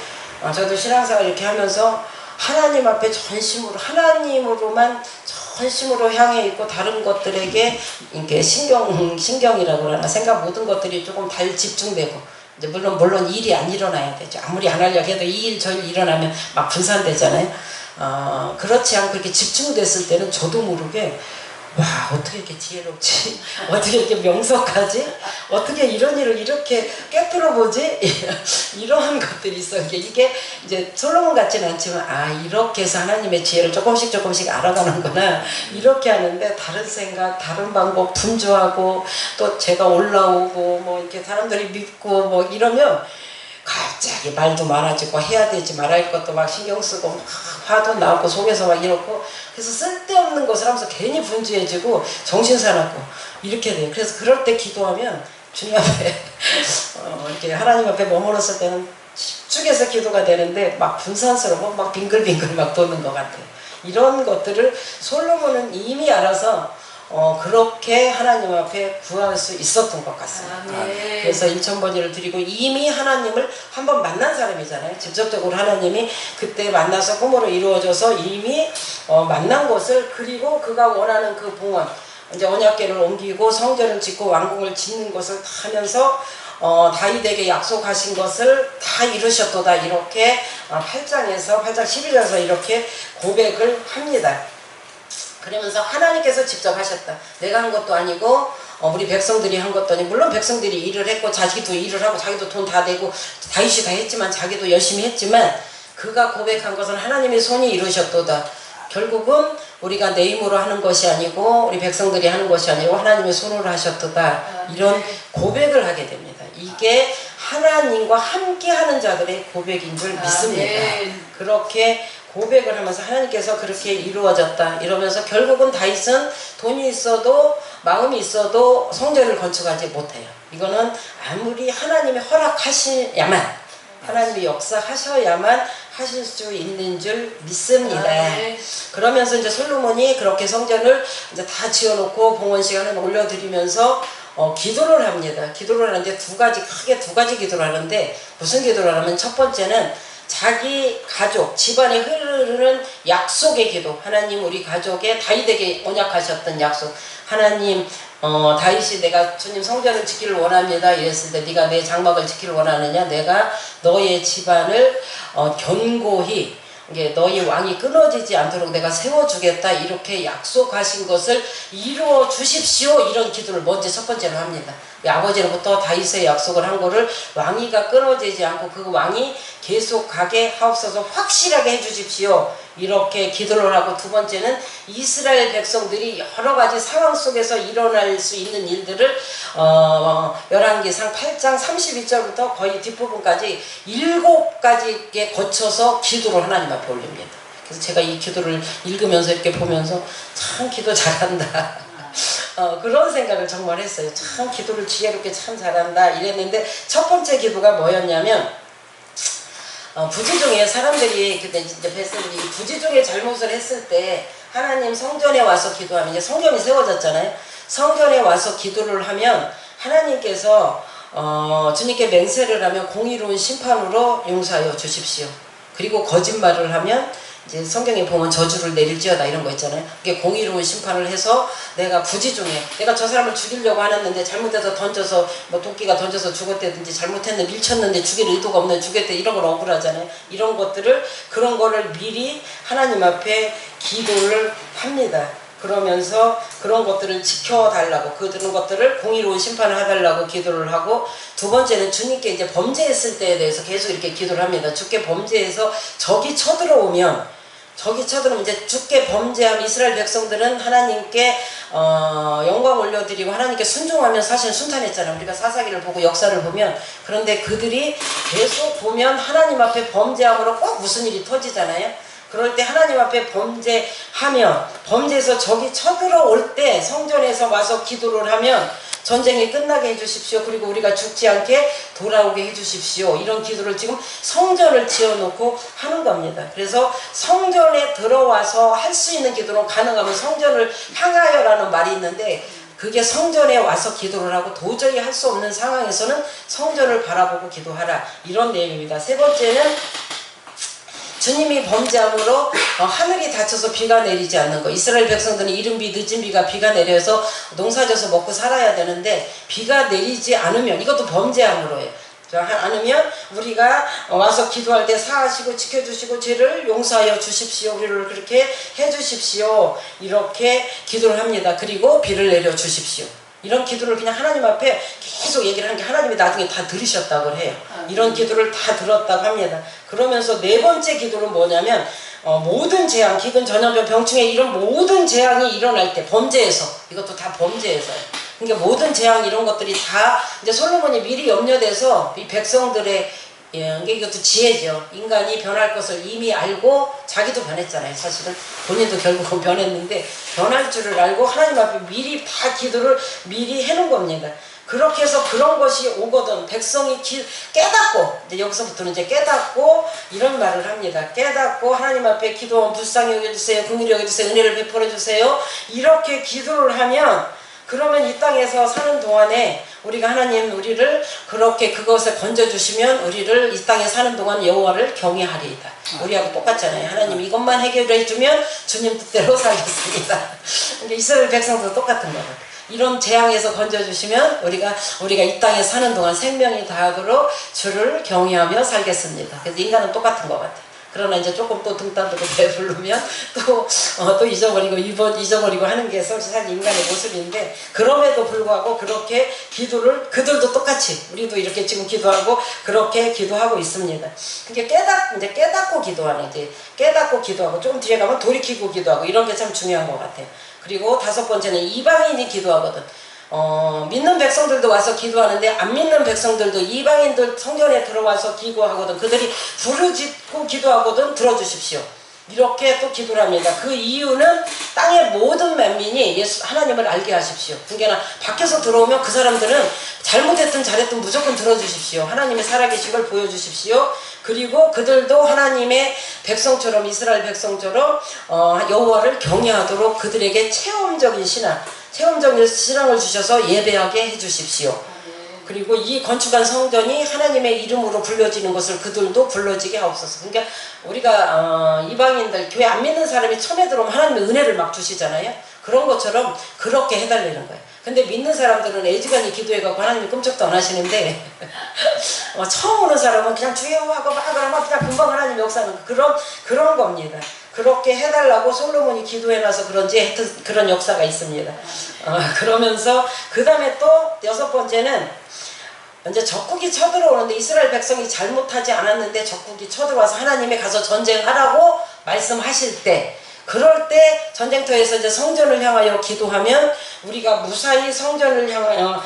저도 신앙생활 이렇게 하면서 하나님 앞에 전심으로 하나님으로만 전심으로 향해 있고 다른 것들에게 이렇게 신경이라고 그러나 생각 모든 것들이 조금 달 집중되고 이제 물론 일이 안 일어나야 되죠. 아무리 안 하려고 해도 이 일 저 일 일어나면 막 분산되잖아요. 그렇지 않고 이렇게 집중됐을 때는 저도 모르게 와 어떻게 이렇게 지혜롭지? 어떻게 이렇게 명석하지? 어떻게 이런 일을 이렇게 깨뜨려 보지? 이런 것들이 있어. 이게 이제 솔로몬 같지는 않지만 이렇게 해서 하나님의 지혜를 조금씩 알아가는구나 이렇게 하는데 다른 생각, 다른 방법 분주하고 또 제가 올라오고 뭐 이렇게 사람들이 믿고 뭐 이러면 갑자기 말도 많아지고 해야 되지 말아야 할 것도 막 신경 쓰고 막 화도 나고 속에서 막 이렇고 그래서 쓸데없는 것을 하면서 괜히 분주해지고 정신 사납고 이렇게 돼요. 그래서 그럴 때 기도하면 주님 앞에 이렇게 하나님 앞에 머물렀을 때는 집중해서 기도가 되는데 막 분산스러워 막 빙글빙글 막 도는 것 같아요. 이런 것들을 솔로몬은 이미 알아서 그렇게 하나님 앞에 구할 수 있었던 것 같습니다. 그래서 인천번제를 드리고 이미 하나님을 한번 만난 사람이잖아요. 직접적으로 하나님이 그때 만나서 꿈으로 이루어져서 이미 만난 것을 그리고 그가 원하는 그 봉헌 이제 언약궤를 옮기고 성전을 짓고 왕궁을 짓는 것을 다 하면서 다윗에게 약속하신 것을 다 이루셨도다 이렇게 8장 11절에서 이렇게 고백을 합니다. 그러면서 하나님께서 직접 하셨다. 내가 한 것도 아니고 우리 백성들이 한 것도 아니고 물론 백성들이 일을 했고 자기도 일을 하고 자기도 돈 다 내고 다윗이 다 했지만 자기도 열심히 했지만 그가 고백한 것은 하나님의 손이 이루셨도다. 결국은 우리가 내 힘으로 하는 것이 아니고 우리 백성들이 하는 것이 아니고 하나님의 손으로 하셨도다. 이런 고백을 하게 됩니다. 이게 하나님과 함께 하는 자들의 고백인 줄 믿습니다. 그렇게 고백을 하면서 하나님께서 그렇게 이루어졌다 이러면서 결국은 다윗은 돈이 있어도 마음이 있어도 성전을 건축하지 못해요. 이거는 아무리 하나님이 허락하셔야만 하나님이 역사하셔야만 하실 수 있는 줄 믿습니다. 그러면서 이제 솔로몬이 그렇게 성전을 이제 다 지어놓고 봉헌 시간을 올려드리면서 기도를 합니다. 기도를 하는데 크게 두 가지 기도를 하는데 무슨 기도를 하냐면 첫 번째는 자기 가족, 집안에 흐르는 약속의 기도. 하나님 우리 가족에 다윗에게 언약하셨던 약속. 하나님 다윗이 내가 주님 성전을 지키를 원합니다 이랬을 때 네가 내 장막을 지키를 원하느냐 내가 너의 집안을 견고히 너희 왕이 끊어지지 않도록 내가 세워주겠다 이렇게 약속하신 것을 이루어 주십시오 이런 기도를 먼저 첫 번째로 합니다. 아버지로부터 다윗의 약속을 한 거를 왕위가 끊어지지 않고 그 왕이 계속 가게 하옵소서 확실하게 해주십시오 이렇게 기도를 하고 두 번째는 이스라엘 백성들이 여러 가지 상황 속에서 일어날 수 있는 일들을 열왕기상 8장 32절부터 거의 뒷부분까지 7가지에 거쳐서 기도를 하나님 앞에 올립니다. 그래서 제가 이 기도를 읽으면서 이렇게 보면서 참 기도 잘한다 그런 생각을 정말 했어요. 참 기도를 지혜롭게 참 잘한다 이랬는데 첫 번째 기도가 뭐였냐면 부지 중에 사람들이 그때 이제 뱃들이 부지 중에 잘못을 했을 때 하나님 성전에 와서 기도하면 이제 성전이 세워졌잖아요. 성전에 와서 기도를 하면 하나님께서 주님께 맹세를 하면 공의로운 심판으로 용서하여 주십시오. 그리고 거짓말을 하면 이제 성경에 보면 저주를 내릴지어다 이런 거 있잖아요. 이게 공의로운 심판을 해서 내가 부지 중에 내가 저 사람을 죽이려고 하는데 잘못해서 던져서 뭐 도끼가 던져서 죽었다든지 잘못했는데 밀쳤는데 죽일 의도가 없는데 죽였대 이런 걸 억울하잖아요. 이런 것들을 그런 거를 미리 하나님 앞에 기도를 합니다. 그러면서 그런 것들을 지켜달라고 그런 것들을 공의로운 심판을 해달라고 기도를 하고 두 번째는 주님께 이제 범죄했을 때에 대해서 계속 이렇게 기도를 합니다. 주께 범죄해서 적이 쳐들어오면 이제 주께 범죄한 이스라엘 백성들은 하나님께 영광 올려드리고 하나님께 순종하면 사실 순탄했잖아요. 우리가 사사기를 보고 역사를 보면 그런데 그들이 계속 보면 하나님 앞에 범죄함으로 꼭 무슨 일이 터지잖아요. 그럴 때 하나님 앞에 범죄해서 적이 쳐들어올 때 성전에서 와서 기도를 하면 전쟁이 끝나게 해주십시오. 그리고 우리가 죽지 않게 돌아오게 해주십시오. 이런 기도를 지금 성전을 지어놓고 하는 겁니다. 그래서 성전에 들어와서 할 수 있는 기도는 가능하면 성전을 향하여라는 말이 있는데 그게 성전에 와서 기도를 하고 도저히 할 수 없는 상황에서는 성전을 바라보고 기도하라. 이런 내용입니다. 세 번째는 주님이 범죄함으로 하늘이 닫혀서 비가 내리지 않는 거. 이스라엘 백성들은 이른 비 늦은 비가 내려서 농사져서 먹고 살아야 되는데 비가 내리지 않으면 이것도 범죄함으로예요. 않으면 우리가 와서 기도할 때 사하시고 지켜주시고 죄를 용서하여 주십시오. 우리를 그렇게 해주십시오. 이렇게 기도를 합니다. 그리고 비를 내려 주십시오. 이런 기도를 그냥 하나님 앞에 계속 얘기를 하는 게 하나님이 나중에 다 들으셨다고 해요. 이런 기도를 다 들었다고 합니다. 그러면서 네 번째 기도는 뭐냐면 모든 재앙, 기근, 전염병, 병충해 이런 모든 재앙이 일어날 때 범죄에서 이것도 다 범죄에서요. 그러니까 모든 재앙 이런 것들이 다 이제 솔로몬이 미리 염려돼서 이 백성들의 이것도 지혜죠. 인간이 변할 것을 이미 알고 자기도 변했잖아요. 사실은 본인도 결국은 변했는데 변할 줄을 알고 하나님 앞에 미리 다 기도를 미리 해놓은 겁니다. 그렇게 해서 그런 것이 오거든 백성이 깨닫고 이제 여기서부터는 이제 깨닫고 이런 말을 합니다. 깨닫고 하나님 앞에 기도하면 불쌍히 여겨주세요. 긍휼히 여겨주세요. 은혜를 베풀어 주세요. 이렇게 기도를 하면 그러면 이 땅에서 사는 동안에 우리가 하나님 우리를 그렇게 그것에 건져주시면 우리를 이 땅에 사는 동안 여호와를 경외하리이다. 우리하고 똑같잖아요. 하나님 이것만 해결해 주면 주님 뜻대로 살겠습니다. 근데 이스라엘 백성도 똑같은 거예요. 이런 재앙에서 건져주시면 우리가 이 땅에 사는 동안 생명이 다하도록 주를 경외하며 살겠습니다. 그래서 인간은 똑같은 것 같아요. 그러나 이제 조금 또 등 따르고 배부르면 또 잊어버리고 잊어버리고 하는 게 사실 인간의 모습인데 그럼에도 불구하고 그렇게 기도를 그들도 똑같이 우리도 이렇게 지금 기도하고 그렇게 기도하고 있습니다. 이게 이제 깨닫고 기도하는 이제 깨닫고 기도하고 조금 뒤에 가면 돌이키고 기도하고 이런 게 참 중요한 것 같아요. 그리고 다섯 번째는 이방인이 기도하거든. 믿는 백성들도 와서 기도하는데 안 믿는 백성들도 이방인들 성전에 들어와서 기도하거든. 그들이 부르짖고 기도하거든. 들어주십시오. 이렇게 또 기도를 합니다. 그 이유는 땅의 모든 만민이 하나님을 알게 하십시오. 그러니까 밖에서 들어오면 그 사람들은 잘못했든 잘했든 무조건 들어주십시오. 하나님의 살아계신 걸 보여주십시오. 그리고 그들도 하나님의 백성처럼 이스라엘 백성처럼 여호와를 경외하도록 그들에게 체험적인 신앙을 주셔서 예배하게 해주십시오. 그리고 이 건축한 성전이 하나님의 이름으로 불려지는 것을 그들도 불러지게 하옵소서. 그러니까 우리가 이방인들 교회 안 믿는 사람이 처음에 들어오면 하나님의 은혜를 막 주시잖아요. 그런 것처럼 그렇게 해달라는 거예요. 근데 믿는 사람들은 애지간히 기도해갖고 하나님이 끔찍도 안 하시는데 처음 오는 사람은 그냥 주여 하고 막 그러면 그냥 금방 하나님 역사하는 그런 겁니다. 그렇게 해달라고 솔로몬이 기도해놔서 그런지 하여튼 그런 역사가 있습니다. 그러면서 그 다음에 또 여섯 번째는 이제 적국이 쳐들어오는데 이스라엘 백성이 잘못하지 않았는데 적국이 쳐들어와서 하나님이 가서 전쟁하라고 말씀하실 때 그럴 때 전쟁터에서 이제 성전을 향하여 기도하면 우리가 무사히 성전을 향하여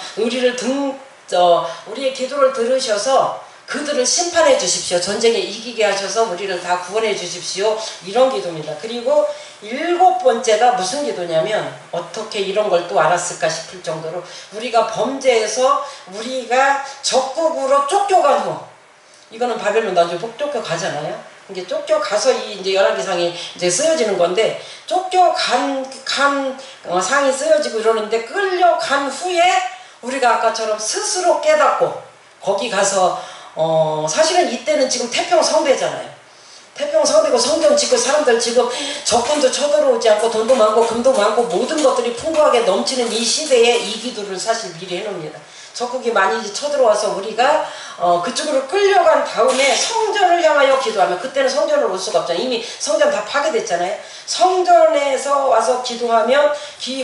우리의 기도를 들으셔서 그들을 심판해 주십시오. 전쟁에 이기게 하셔서 우리를 다 구원해 주십시오. 이런 기도입니다. 그리고 일곱 번째가 무슨 기도냐면 어떻게 이런 걸 또 알았을까 싶을 정도로 우리가 범죄에서 우리가 적국으로 쫓겨간 후 이거는 바벨론 나중에 쫓겨가잖아요. 이게 쫓겨가서 이제 열왕기상이 이제 쓰여지는 건데 쫓겨간 상이 쓰여지고 이러는데 끌려간 후에 우리가 아까처럼 스스로 깨닫고 거기 가서 사실은 이때는 지금 태평성대잖아요. 태평성대고 성전 짓고 사람들 지금 적군도 쳐들어오지 않고 돈도 많고 금도 많고 모든 것들이 풍부하게 넘치는 이 시대에 이 기도를 사실 미리 해놓습니다. 적국이 많이 쳐들어와서 우리가 그쪽으로 끌려간 다음에 성전을 향하여 기도하면 그때는 성전을 올 수가 없잖아요. 이미 성전 다 파괴됐잖아요. 성전에서 와서 기도하면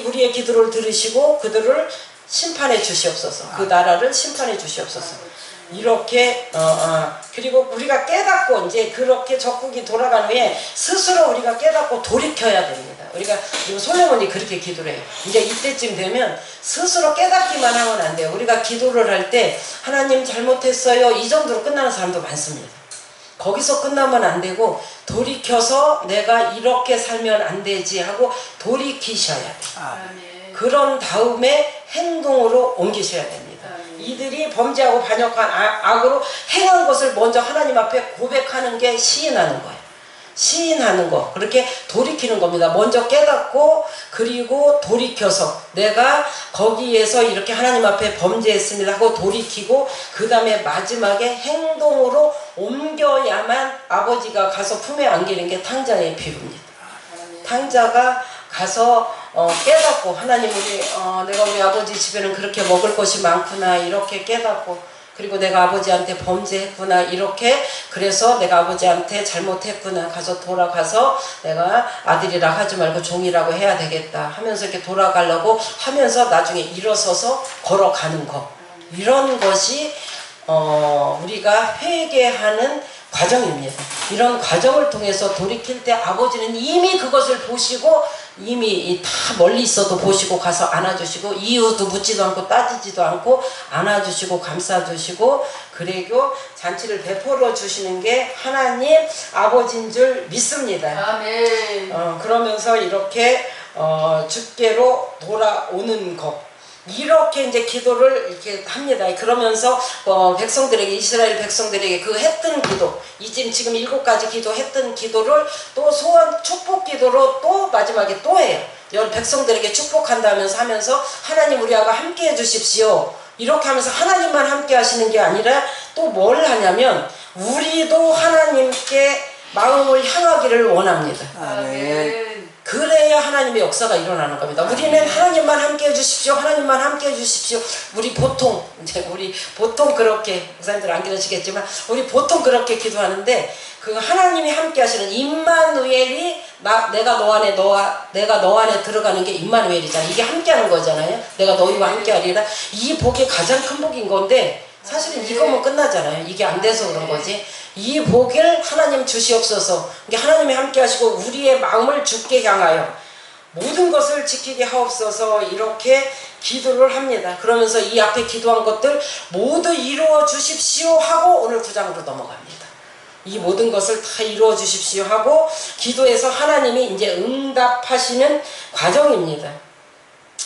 우리의 기도를 들으시고 그들을 심판해 주시옵소서. 그 나라를 심판해 주시옵소서. 이렇게 그리고 우리가 깨닫고 이제 그렇게 적국이 돌아간 후에 스스로 우리가 깨닫고 돌이켜야 됩니다. 우리가 지금 솔로몬이 그렇게 기도를 해요. 이제 이때쯤 되면 스스로 깨닫기만 하면 안 돼요. 우리가 기도를 할 때 하나님 잘못했어요 이 정도로 끝나는 사람도 많습니다. 거기서 끝나면 안 되고 돌이켜서 내가 이렇게 살면 안 되지 하고 돌이키셔야 돼요. 그런 다음에 행동으로 옮기셔야 됩니다. 이들이 범죄하고 반역한 악으로 행한 것을 먼저 하나님 앞에 고백하는 게 시인하는 거예요. 시인하는 거. 그렇게 돌이키는 겁니다. 먼저 깨닫고 그리고 돌이켜서 내가 거기에서 이렇게 하나님 앞에 범죄했습니다 하고 돌이키고 그 다음에 마지막에 행동으로 옮겨야만 아버지가 가서 품에 안기는 게 탕자의 비유입니다. 탕자가 가서 깨닫고 하나님 내가 우리 아버지 집에는 그렇게 먹을 것이 많구나 이렇게 깨닫고 그리고 내가 아버지한테 범죄했구나 이렇게 그래서 내가 아버지한테 잘못했구나 가서 돌아가서 내가 아들이라 하지 말고 종이라고 해야 되겠다 하면서 이렇게 돌아가려고 하면서 나중에 일어서서 걸어가는 거 이런 것이 우리가 회개하는 과정입니다. 이런 과정을 통해서 돌이킬 때 아버지는 이미 그것을 보시고 이미 다 멀리 있어도 보시고 가서 안아주시고 이유도 묻지도 않고 따지지도 않고 안아주시고 감싸주시고 그리고 잔치를 베풀어 주시는 게 하나님 아버지인 줄 믿습니다. 아멘. 그러면서 이렇게 주께로 돌아오는 것 이렇게 이제 기도를 이렇게 합니다. 그러면서 백성들에게 이스라엘 백성들에게 그 했던 기도 지금 7가지 기도 했던 기도를 또 소원 축복 기도로 또 마지막에 또 해요. 백성들에게 축복한다면서 하면서 하나님 우리하고 함께 해주십시오. 이렇게 하면서 하나님만 함께 하시는 게 아니라 또 뭘 하냐면 우리도 하나님께 마음을 향하기를 원합니다. 아멘. 그래야 하나님의 역사가 일어나는 겁니다. 우리는 하나님만 함께 해주십시오. 하나님만 함께 해주십시오. 우리 보통 그렇게 목사님들 안 그러시겠지만 우리 보통 그렇게 기도하는데 그 하나님이 함께 하시는 임마누엘이 내가 너 안에 들어가는 게 임마누엘이잖아요. 이게 함께 하는 거잖아요. 내가 너희와 함께 하리라. 이 복이 가장 큰 복인 건데 사실은 이거면 끝나잖아요. 이게 안 돼서 그런 거지. 이 복을 하나님 주시옵소서. 하나님이 함께 하시고 우리의 마음을 주께 향하여 모든 것을 지키게 하옵소서 이렇게 기도를 합니다. 그러면서 이 앞에 기도한 것들 모두 이루어 주십시오 하고 오늘 9장으로 넘어갑니다. 이 모든 것을 다 이루어 주십시오 하고 기도해서 하나님이 이제 응답하시는 과정입니다.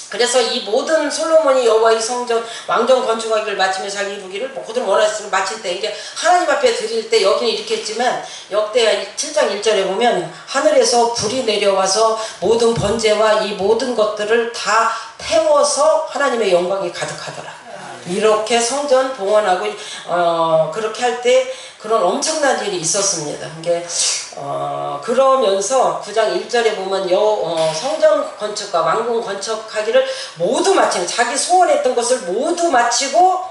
그래서 이 모든 솔로몬이 여호와의 성전 왕정 건축하기를 마치며 자기 이루기를 모든 원하시는 마칠 때 이게 하나님 앞에 드릴 때 여기는 이렇게 했지만 역대하 7장 1절에 보면 하늘에서 불이 내려와서 모든 번제와 이 모든 것들을 다 태워서 하나님의 영광이 가득하더라. 이렇게 성전 봉헌하고 그렇게 할 때 그런 엄청난 일이 있었습니다. 이게 그러면서 9장 1절에 보면 성전 건축과 왕궁 건축하기를 모두 마치는 자기 소원했던 것을 모두 마치고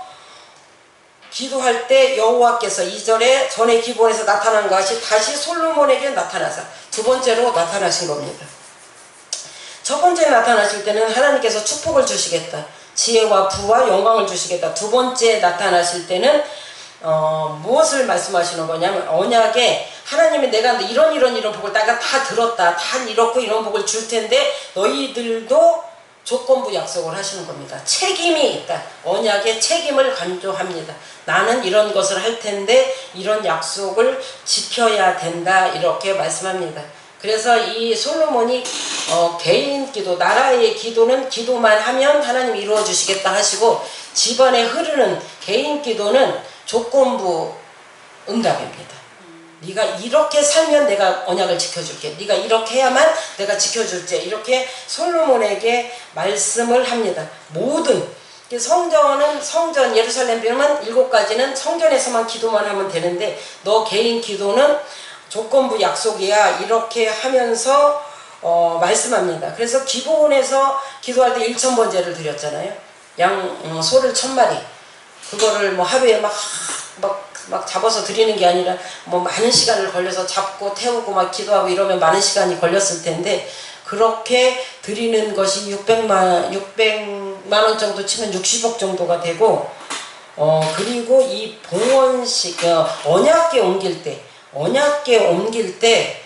기도할 때 여호와께서 2절에 전에 기본에서 나타난 것이 다시 솔로몬에게 나타나서 두 번째로 나타나신 겁니다. 첫 번째 나타나실 때는 하나님께서 축복을 주시겠다. 지혜와 부와 영광을 주시겠다. 두 번째 나타나실 때는 무엇을 말씀하시는 거냐면 언약에 하나님이 내가 이런 복을 내가 다 들었다. 다 이렇고 이런 복을 줄 텐데 너희들도 조건부 약속을 하시는 겁니다. 책임이 있다. 언약의 책임을 강조합니다. 나는 이런 것을 할 텐데 이런 약속을 지켜야 된다. 이렇게 말씀합니다. 그래서 이 솔로몬이 개인 기도, 나라의 기도는 기도만 하면 하나님이 이루어 주시겠다 하시고 집안에 흐르는 개인 기도는 조건부 응답입니다. 네가 이렇게 살면 내가 언약을 지켜줄게. 네가 이렇게 해야만 내가 지켜줄게. 이렇게 솔로몬에게 말씀을 합니다. 모든 성전 예루살렘 벽은 7가지는 성전에서만 기도만 하면 되는데 너 개인 기도는 조건부 약속이야. 이렇게 하면서 말씀합니다. 그래서 기본에서 기도할 때 1000번제를 드렸잖아요. 소를 1000마리. 그거를 하루에 막 잡아서 드리는 게 아니라 많은 시간을 걸려서 잡고 태우고 막 기도하고 이러면 많은 시간이 걸렸을 텐데 그렇게 드리는 것이 600만 원 정도 치면 60억 정도가 되고 그리고 이 봉헌식 언약궤 옮길 때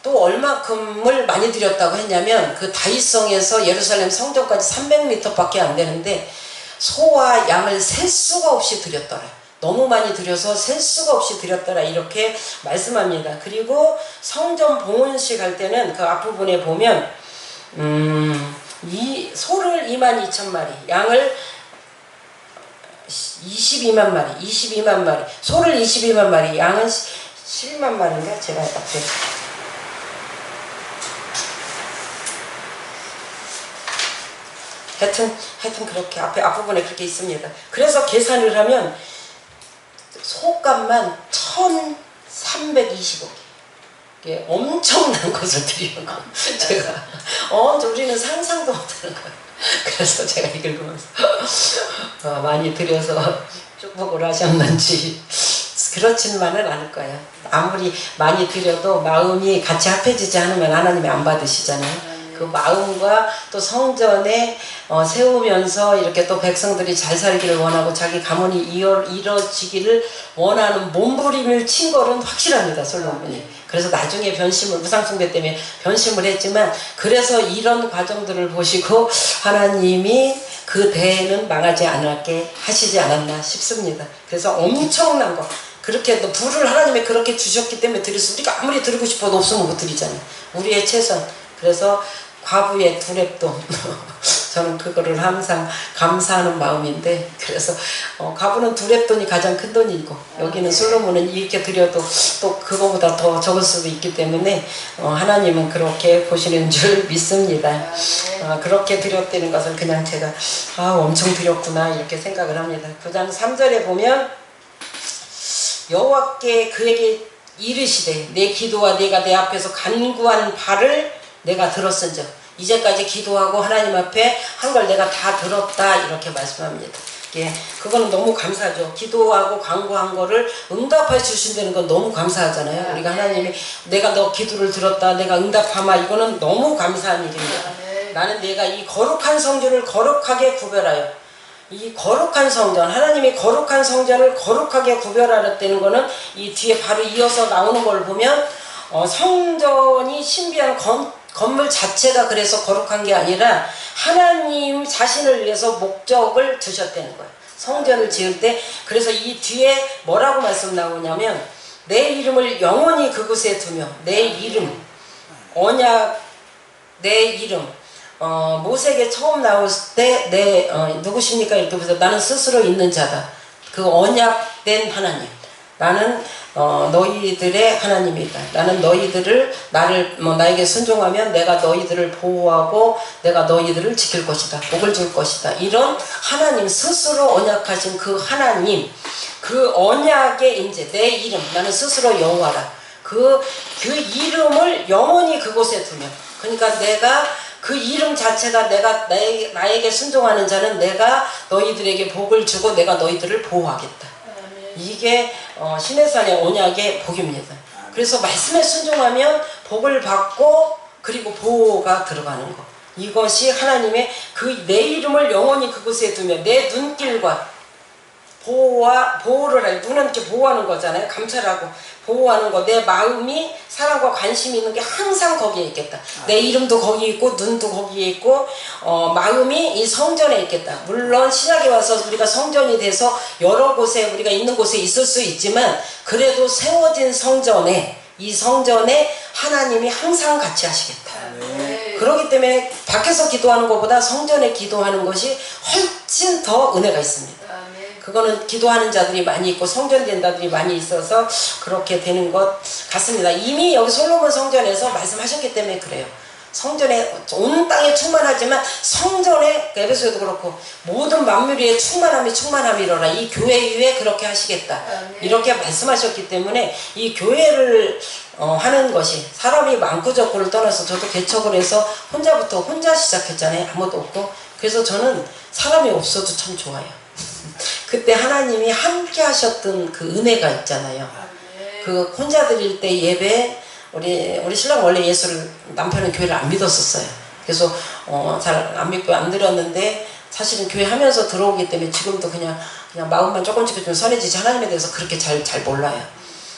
또 얼마큼을 많이 드렸다고 했냐면 그 다윗성에서 예루살렘 성전까지 300m밖에 안 되는데 소와 양을 셀 수가 없이 드렸더라. 너무 많이 드려서 셀 수가 없이 드렸더라. 이렇게 말씀합니다. 그리고 성전 봉헌식 할 때는 그 앞부분에 보면 이 소를 22,000마리, 양을 22만 마리, 소를 22만 마리, 양은 7만 마리인가? 제가 앞에 하여튼 그렇게 앞부분에 그렇게 있습니다. 그래서 계산을 하면 소값만 1,325개. 이게 엄청난 것을 드리는 거. 제가 우리는 상상도 못하는 거예요. 그래서 제가 읽으면서 많이 드려서 축복을 하셨는지 그렇지만은 않을 거예요. 아무리 많이 드려도 마음이 같이 합해지지 않으면 하나님이 안 받으시잖아요. 그 마음과 또 성전에 세우면서 이렇게 또 백성들이 잘 살기를 원하고 자기 가문이 이뤄지기를 원하는 몸부림을 친 거는 확실합니다. 솔로몬이. 그래서 나중에 변심을 우상숭배 때문에 변심을 했지만 그래서 이런 과정들을 보시고 하나님이 그 대회는 망하지 않게 하시지 않았나 싶습니다. 그래서 엄청난 거 그렇게 또 불을 하나님이 그렇게 주셨기 때문에 드릴 수 우리가 아무리 드리고 싶어도 없으면 못 드리잖아요. 우리의 최선. 그래서 과부의 두랩돈 저는 그거를 항상 감사하는 마음인데 그래서 과부는 두랩돈이 가장 큰 돈이고 여기는 솔로몬은 이렇게 드려도 또 그거보다 더 적을 수도 있기 때문에 하나님은 그렇게 보시는 줄 믿습니다. 그렇게 드렸다는 것은 그냥 제가 엄청 드렸구나 이렇게 생각을 합니다. 9장 3절에 보면 여호와께 그에게 이르시되 내 기도와 내가 내 앞에서 간구한 바를 내가 들었은즉 이제까지 기도하고 하나님 앞에 한 걸 내가 다 들었다 이렇게 말씀합니다. 예, 그거는 너무 감사하죠. 기도하고 간구한 거를 응답해 주신다는 건 너무 감사하잖아요. 우리가 하나님이 내가 너 기도를 들었다 내가 응답하마 이거는 너무 감사한 일입니다. 나는 내가 이 거룩한 성전을 거룩하게 구별하여 이 거룩한 성전 하나님이 거룩한 성전을 거룩하게 구별하였다는 거는 이 뒤에 바로 이어서 나오는 걸 보면 성전이 신비한 건물 자체가 그래서 거룩한 게 아니라 하나님 자신을 위해서 목적을 두셨다는 거예요. 성전을 지을 때 그래서 이 뒤에 뭐라고 말씀 나오냐면 내 이름을 영원히 그곳에 두며 내 이름 언약 내 이름 모세에게 처음 나왔을 때 누구십니까? 이렇게 보면서 나는 스스로 있는 자다. 그 언약된 하나님. 나는 너희들의 하나님이다. 나는 너희들을 나에게 순종하면 내가 너희들을 보호하고 내가 너희들을 지킬 것이다. 복을 줄 것이다. 이런 하나님 스스로 언약하신 그 하나님 그 언약의 임재 내 이름 나는 스스로 여호와라. 그 이름을 영원히 그곳에 두면 그러니까 내가 그 이름 자체가 나에게 순종하는 자는 내가 너희들에게 복을 주고 내가 너희들을 보호하겠다. 이게 시내산의 언약의 복입니다. 그래서 말씀에 순종하면 복을 받고 그리고 보호가 들어가는 거. 이것이 하나님의 그 내 이름을 영원히 그곳에 두면 내 눈길과 보호를 해. 눈은 이렇게 보호하는 거잖아요. 감찰하고 보호하는 거. 내 마음이 사랑과 관심이 있는 게 항상 거기에 있겠다. 내 이름도 거기 있고 눈도 거기에 있고 마음이 이 성전에 있겠다. 물론 신약에 와서 우리가 성전이 돼서 여러 곳에 우리가 있는 곳에 있을 수 있지만 그래도 세워진 성전에 이 성전에 하나님이 항상 같이 하시겠다. 그렇기 때문에 밖에서 기도하는 것보다 성전에 기도하는 것이 훨씬 더 은혜가 있습니다. 그거는 기도하는 자들이 많이 있고 성전된 자들이 많이 있어서 그렇게 되는 것 같습니다. 이미 여기 솔로몬 성전에서 말씀하셨기 때문에 그래요. 성전에 온 땅에 충만하지만 성전에 에베소에도 그렇고 모든 만물 위에 충만함이로라. 이 교회 위에 그렇게 하시겠다. 이렇게 말씀하셨기 때문에 이 교회를 하는 것이 사람이 많고 적고를 떠나서 저도 개척을 해서 혼자 시작했잖아요. 아무도 없고. 그래서 저는 사람이 없어도 참 좋아요. 그때 하나님이 함께 하셨던 그 은혜가 있잖아요. 그 혼자 드릴 때 예배 우리 신랑 원래 남편은 교회를 안 믿었었어요. 그래서 잘 안 믿고 안 들었는데 사실은 교회 하면서 들어오기 때문에 지금도 그냥 마음만 조금씩 좀 선해지지 하나님에 대해서 그렇게 잘 몰라요.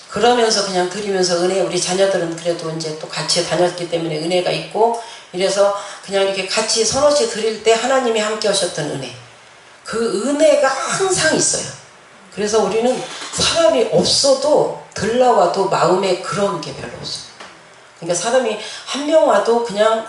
그러면서 그냥 드리면서 은혜 우리 자녀들은 그래도 이제 또 같이 다녔기 때문에 은혜가 있고 이래서 그냥 이렇게 같이 서너씩 드릴 때 하나님이 함께 하셨던 은혜 그 은혜가 항상 있어요. 그래서 우리는 사람이 없어도 들러와도 마음에 그런 게 별로 없어요. 그러니까 사람이 한 명 와도 그냥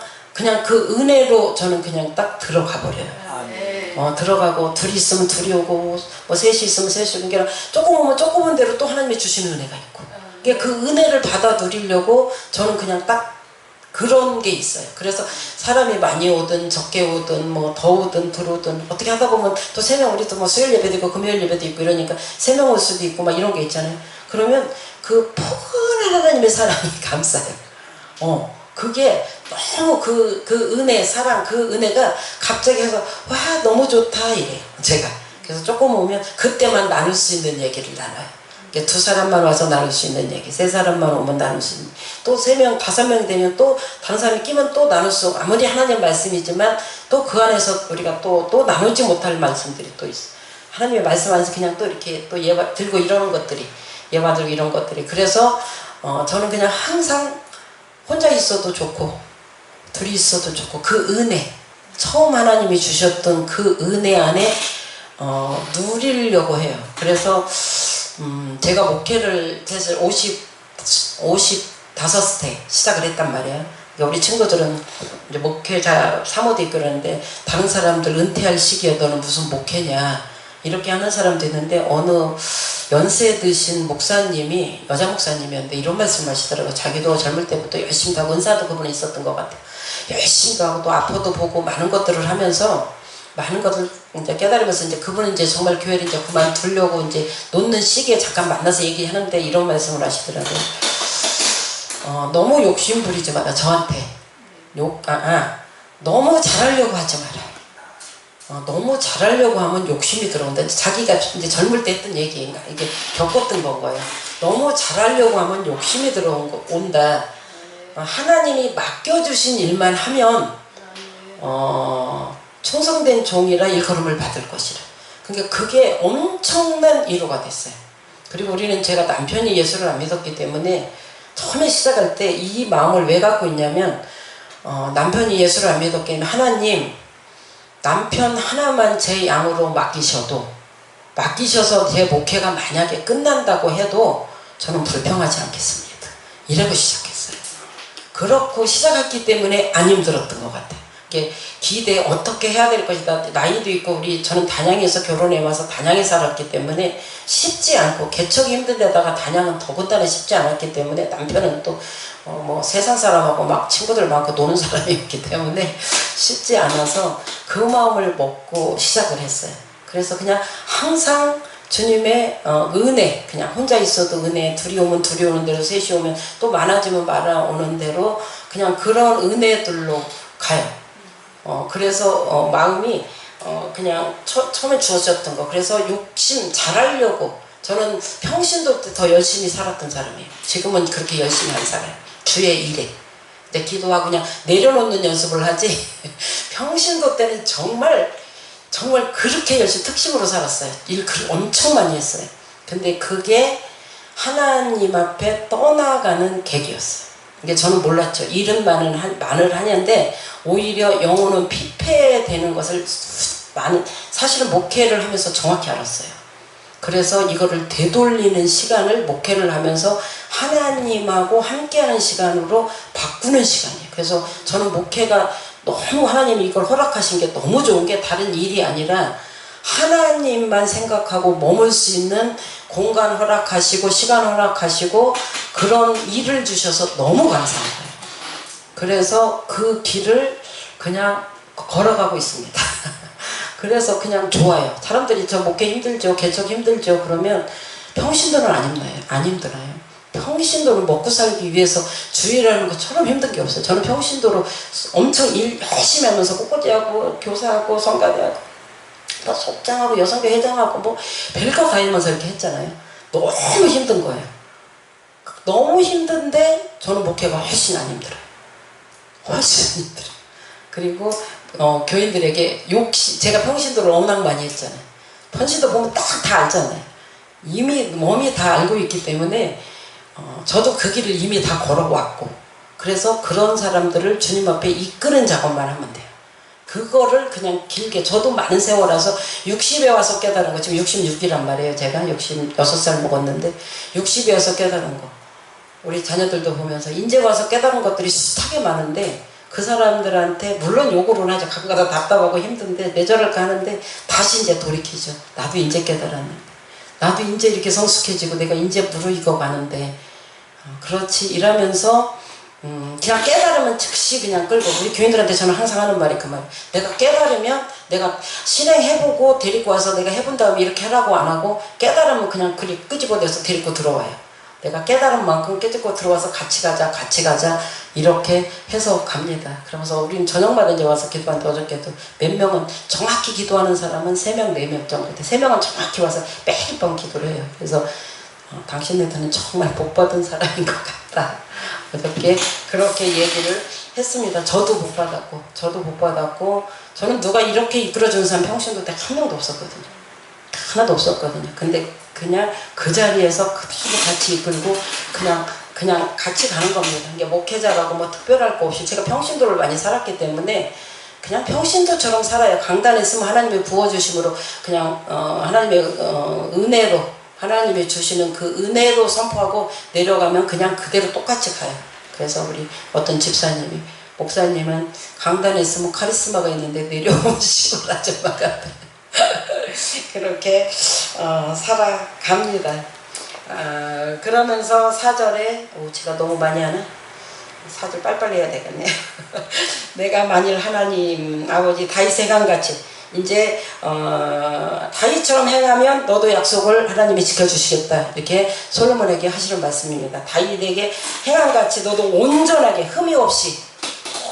그 은혜로 저는 그냥 딱 들어가 버려요. 들어가고 둘이 있으면 둘이 오고 뭐 셋이 있으면 셋이 오고 그러니까 조금 오면 조금 온 대로 또 하나님이 주시는 은혜가 있고 그러니까 그 은혜를 받아 누리려고 저는 그냥 딱 그런 게 있어요. 그래서 사람이 많이 오든 적게 오든 뭐 더 오든 덜 오든 어떻게 하다 보면 또 3명 우리도 뭐 수요일 예배도 있고 금요일 예배도 있고 이러니까 3명 올 수도 있고 막 이런 게 있잖아요. 그러면 그 포근한 하나님의 사랑이 감싸요. 그게 너무 그 은혜 사랑 그 은혜가 갑자기 해서 와 너무 좋다 이래요. 제가 그래서 조금 오면 그때만 나눌 수 있는 얘기를 나눠요. 그러니까 2사람만 와서 나눌 수 있는 얘기, 3사람만 오면 나눌 수 있는, 또 3명, 5명 되면 또 다른 사람이 끼면 또 나눌 수, 아무리 하나님 말씀이지만 또 그 안에서 우리가 또 나누지 못할 말씀들이 또 있어. 하나님의 말씀 안에서 그냥 또 이렇게 또 예화 들고 이러는 것들이, 예화 들고 이런 것들이. 그래서 저는 그냥 항상 혼자 있어도 좋고 둘이 있어도 좋고 그 은혜, 처음 하나님이 주셨던 그 은혜 안에 누리려고 해요. 그래서 제가 목회를 사실 55대 시작을 했단 말이에요. 그러니까 우리 친구들은 이제 목회자 사모도 있고 그러는데, 다른 사람들 은퇴할 시기에 너는 무슨 목회냐 이렇게 하는 사람도 있는데, 어느 연세 드신 목사님이, 여자 목사님이었는데 이런 말씀을 하시더라고요. 자기도 젊을 때부터 열심히 하고, 은사도 그분에 있었던 것 같아요. 열심히 하고 또 아파도 보고 많은 것들을 하면서 많은 것을 이제 깨달으면서, 이제 그분은 이제 정말 교회를 이제 그만두려고 이제 놓는 시기에 잠깐 만나서 얘기하는데 이런 말씀을 하시더라고요. 너무 욕심 부리지 마라. 저한테 너무 잘하려고 하지 마라. 너무 잘하려고 하면 욕심이 들어온다. 자기가 이제 젊을 때 했던 얘기인가, 이게 겪었던 건 거예요. 너무 잘하려고 하면 욕심이 들어온다. 하나님이 맡겨주신 일만 하면 충성된 종이라 일컬음을 받을 것이라. 그러니까 그게 엄청난 위로가 됐어요. 그리고 우리는, 제가 남편이 예수를 안 믿었기 때문에 처음에 시작할 때 이 마음을 왜 갖고 있냐면, 남편이 예수를 안 믿었기 때문에 하나님, 남편 하나만 제 양으로 맡기셔서 제 목회가 만약에 끝난다고 해도 저는 불평하지 않겠습니다. 이러고 시작했어요. 그렇고 시작했기 때문에 안 힘들었던 것 같아요. 이게 기대 어떻게 해야 될 것이다. 나이도 있고, 저는 단양에서 결혼해 와서 단양에 살았기 때문에 쉽지 않고, 개척이 힘든 데다가 단양은 더군다나 쉽지 않았기 때문에, 남편은 또 뭐 세상 사람하고 막 친구들 많고 노는 사람이었기 때문에 쉽지 않아서 그 마음을 먹고 시작을 했어요. 그래서 그냥 항상 주님의 은혜, 그냥 혼자 있어도 은혜, 둘이 오면 둘이 오는 대로, 셋이 오면 또 많아지면 많아오는 대로 그냥 그런 은혜들로 가요. 그래서 마음이 그냥 처음에 주어졌던 거. 그래서 욕심 잘하려고, 저는 평신도 때 더 열심히 살았던 사람이에요. 지금은 그렇게 열심히 안 살아요. 주의 일에 이제 기도하고 그냥 내려놓는 연습을 하지 평신도 때는 정말 그렇게 열심히 특심으로 살았어요. 일 엄청 많이 했어요. 근데 그게 하나님 앞에 떠나가는 계기였어요. 이게 저는 몰랐죠. 일은 많을 하는데 오히려 영혼은 피폐되는 것을 사실은 목회를 하면서 정확히 알았어요. 그래서 이거를 되돌리는 시간을 목회를 하면서 하나님하고 함께하는 시간으로 바꾸는 시간이에요. 그래서 저는 목회가 너무, 하나님이 이걸 허락하신 게 너무 좋은 게, 다른 일이 아니라 하나님만 생각하고 머물 수 있는 공간 허락하시고 시간 허락하시고 그런 일을 주셔서 너무 감사한 거예요. 그래서 그 길을 그냥 걸어가고 있습니다. 그래서 그냥 좋아요. 사람들이 저 목회 힘들죠, 개척 힘들죠 그러면 평신도는 안 힘들어요. 평신도를 먹고 살기 위해서 주일하는 것처럼 힘든 게 없어요. 저는 평신도로 엄청 일 열심히 하면서 꽃꽂이하고 교사하고 성가대하고 또 속장하고 여성교 회장하고 뭐 별거 다 하면서 이렇게 했잖아요. 너무 힘든 거예요. 너무 힘든데 저는 목회가 훨씬 안 힘들어요. 훨씬 힘들어요. 그리고 교인들에게 제가 평신도를 워낙 많이 했잖아요. 평신도 보면 딱 다 알잖아요. 이미 몸이 다 알고 있기 때문에 저도 그 길을 이미 다 걸어왔고, 그래서 그런 사람들을 주님 앞에 이끄는 작업만 하면 돼요. 그거를 그냥 길게, 저도 많은 세월라서 60에 와서 깨달은 거, 지금 66이란 말이에요. 제가 66살 먹었는데 60에 와서 깨달은 거, 우리 자녀들도 보면서 이제 와서 깨달은 것들이 숱하게 많은데, 그 사람들한테 물론 욕을 하죠. 가끔가다 답답하고 힘든데 뇌절할까 하는데 다시 이제 돌이키죠. 나도 이제 깨달았는데, 나도 이제 이렇게 성숙해지고 내가 이제 무르익어 가는데, 그렇지 이러면서 그냥 깨달으면 즉시 그냥 끌고, 우리 교인들한테 저는 항상 하는 말이 그 말이에요. 내가 깨달으면 내가 실행해보고 데리고 와서 내가 해본 다음에 이렇게 하라고 안 하고, 깨달으면 그냥 끄집어내서 데리고 들어와요. 내가 깨달은 만큼 깨닫고 들어와서 같이 가자 같이 가자 이렇게 해서 갑니다. 그러면서 우리는 저녁마다 이제 와서 기도하는데 어저께도 몇 명은 정확히 기도하는 사람은 3명 4명 정도 돼. 3명은 정확히 와서 매일 밤 기도를 해요. 그래서 당신네들은 정말 복받은 사람인 것 같다. 어저께 그렇게 얘기를 했습니다. 저도 복 받았고 저는 누가 이렇게 이끌어주는 사람 평신도 때 한 명도 없었거든요. 하나도 없었거든요. 근데 그냥 그 자리에서 같이 이끌고 그냥 같이 가는 겁니다. 이게 목회자라고 뭐 특별할 거 없이 제가 평신도를 많이 살았기 때문에 그냥 평신도처럼 살아요. 강단에 있으면 하나님의 부어주심으로 그냥 하나님의 은혜로 하나님이 주시는 그 은혜로 선포하고 내려가면 그냥 그대로 똑같이 가요. 그래서 우리 어떤 집사님이 목사님은 강단에 있으면 카리스마가 있는데 내려오면 시골 아줌마 같아요. 그렇게 살아갑니다. 그러면서 4절에 제가 너무 많이 하나? 4절 빨리빨리 해야 되겠네. 내가 만일 하나님 아버지 다윗의 행함같이 이제 다윗처럼 행하면 너도 약속을 하나님이 지켜주시겠다 이렇게 솔로몬에게 하시는 말씀입니다. 다윗에게 행함같이 너도 온전하게 흠이 없이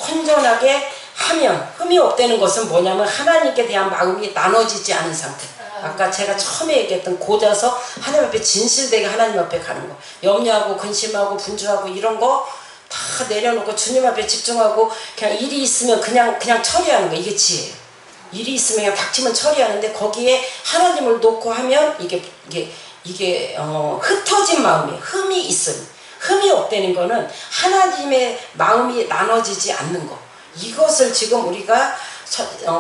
온전하게 하면 흠이 없다는 것은 뭐냐면 하나님께 대한 마음이 나눠지지 않은 상태. 아까 제가 처음에 얘기했던 고자서 하나님 앞에 진실되게 하나님 앞에 가는 거, 염려하고 근심하고 분주하고 이런 거 다 내려놓고 주님 앞에 집중하고 그냥 일이 있으면 그냥 처리하는 거. 이게 지혜예요. 일이 있으면 그냥 닥치면 처리하는데 거기에 하나님을 놓고 하면 이게 흩어진 마음이 흠이 있어요. 흠이 없다는 거는 하나님의 마음이 나눠지지 않는 거. 이것을 지금 우리가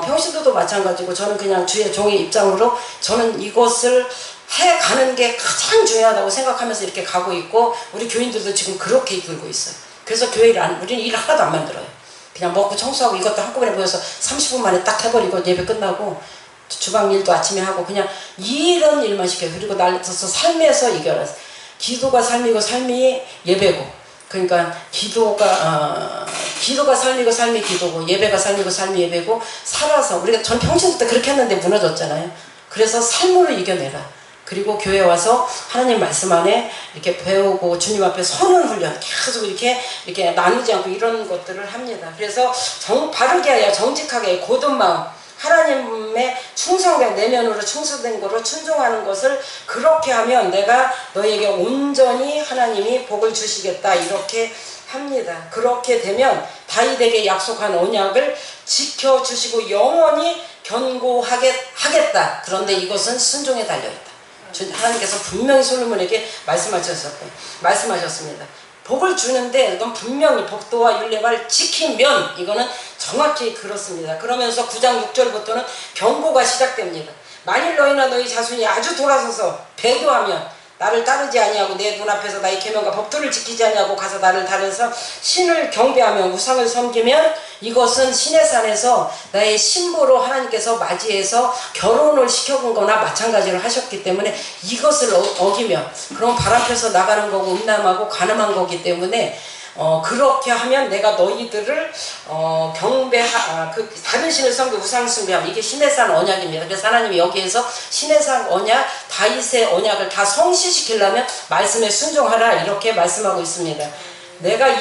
평신도도 마찬가지고 저는 그냥 주의 종의 입장으로 저는 이것을 해가는 게 가장 중요하다고 생각하면서 이렇게 가고 있고 우리 교인들도 지금 그렇게 이끌고 있어요. 그래서 우리는 일 하나도 안 만들어요. 그냥 먹고 청소하고 이것도 한꺼번에 모여서 30분 만에 딱 해버리고 예배 끝나고 주방 일도 아침에 하고 그냥 이런 일만 시켜요. 그리고 날려서 삶에서 이겨라. 기도가 삶이고 삶이 예배고 그러니까 기도가 삶이고 삶이 기도고 예배가 삶이고 삶이 예배고 살아서 우리가 전 평신도 때 그렇게 했는데 무너졌잖아요. 그래서 삶으로 이겨내라. 그리고 교회 와서 하나님 말씀 안에 이렇게 배우고 주님 앞에 서는 훈련 계속 이렇게 나누지 않고 이런 것들을 합니다. 그래서 바르게 하여 정직하게 고든 마음 하나님의 충성된 내면으로 충성된 거로 순종하는 것을 그렇게 하면 내가 너에게 온전히 하나님이 복을 주시겠다 이렇게 합니다. 그렇게 되면 다윗에게 약속한 언약을 지켜주시고 영원히 견고하겠다. 그런데 이것은 순종에 달려있다. 하나님께서 분명히 솔로몬에게 말씀하셨습니다. 복을 주는데 넌 분명히 법도와 율례를 지키면 이거는 정확히 그렇습니다. 그러면서 9장 6절부터는 경고가 시작됩니다. 만일 너희나 너희 자손이 아주 돌아서서 배교하면 나를 따르지 아니하고 내 눈앞에서 나의 계명과 법도를 지키지 아니하고 가서 나를 따라서 신을 경배하며 우상을 섬기면 이것은 신의 산에서 나의 신부로 하나님께서 맞이해서 결혼을 시켜본 거나 마찬가지로 하셨기 때문에 이것을 어기면 그럼 발 앞에서 나가는 거고 음란하고 가늠한 거기 때문에 그렇게 하면 내가 너희들을 다른 신을 섬기고 우상 숭배하면 이게 신의 산 언약입니다. 그래서 하나님이 여기에서 신의 산 언약, 다윗의 언약을 다 성취시키려면 말씀에 순종하라 이렇게 말씀하고 있습니다.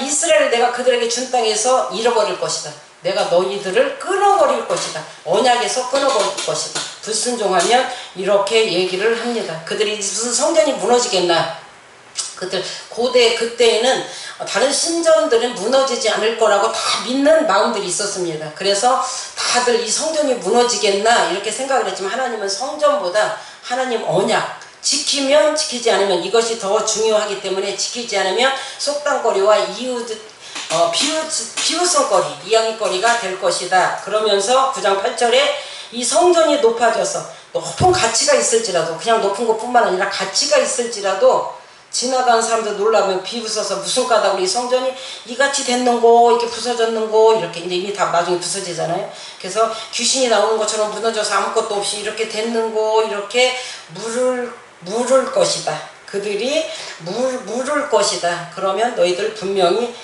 이스라엘을 내가 그들에게 준 땅에서 잃어버릴 것이다. 내가 너희들을 끊어버릴 것이다. 언약에서 끊어버릴 것이다. 불순종하면 이렇게 얘기를 합니다. 그들이 무슨 성전이 무너지겠나? 그때에는 다른 신전들은 무너지지 않을 거라고 다 믿는 마음들이 있었습니다. 그래서 다들 이 성전이 무너지겠나 이렇게 생각을 했지만 하나님은 성전보다 하나님 언약 지키면 지키지 않으면 이것이 더 중요하기 때문에 지키지 않으면 속단거리와 비웃음거리 이야기거리가 될 것이다. 그러면서 9장 8절에 이 성전이 높아져서 높은 가치가 있을지라도 그냥 높은 것뿐만 아니라 가치가 있을지라도 지나가는 사람들 놀라면 비웃어서 무슨 까닭으로 이 성전이 이같이 됐는고 이렇게 부서졌는고 이렇게 이제 이미 다 나중에 부서지잖아요. 그래서 귀신이 나오는 것처럼 무너져서 아무것도 없이 이렇게 됐는고 이렇게 물을 것이다. 그들이 물을 것이다. 그러면 너희들 분명히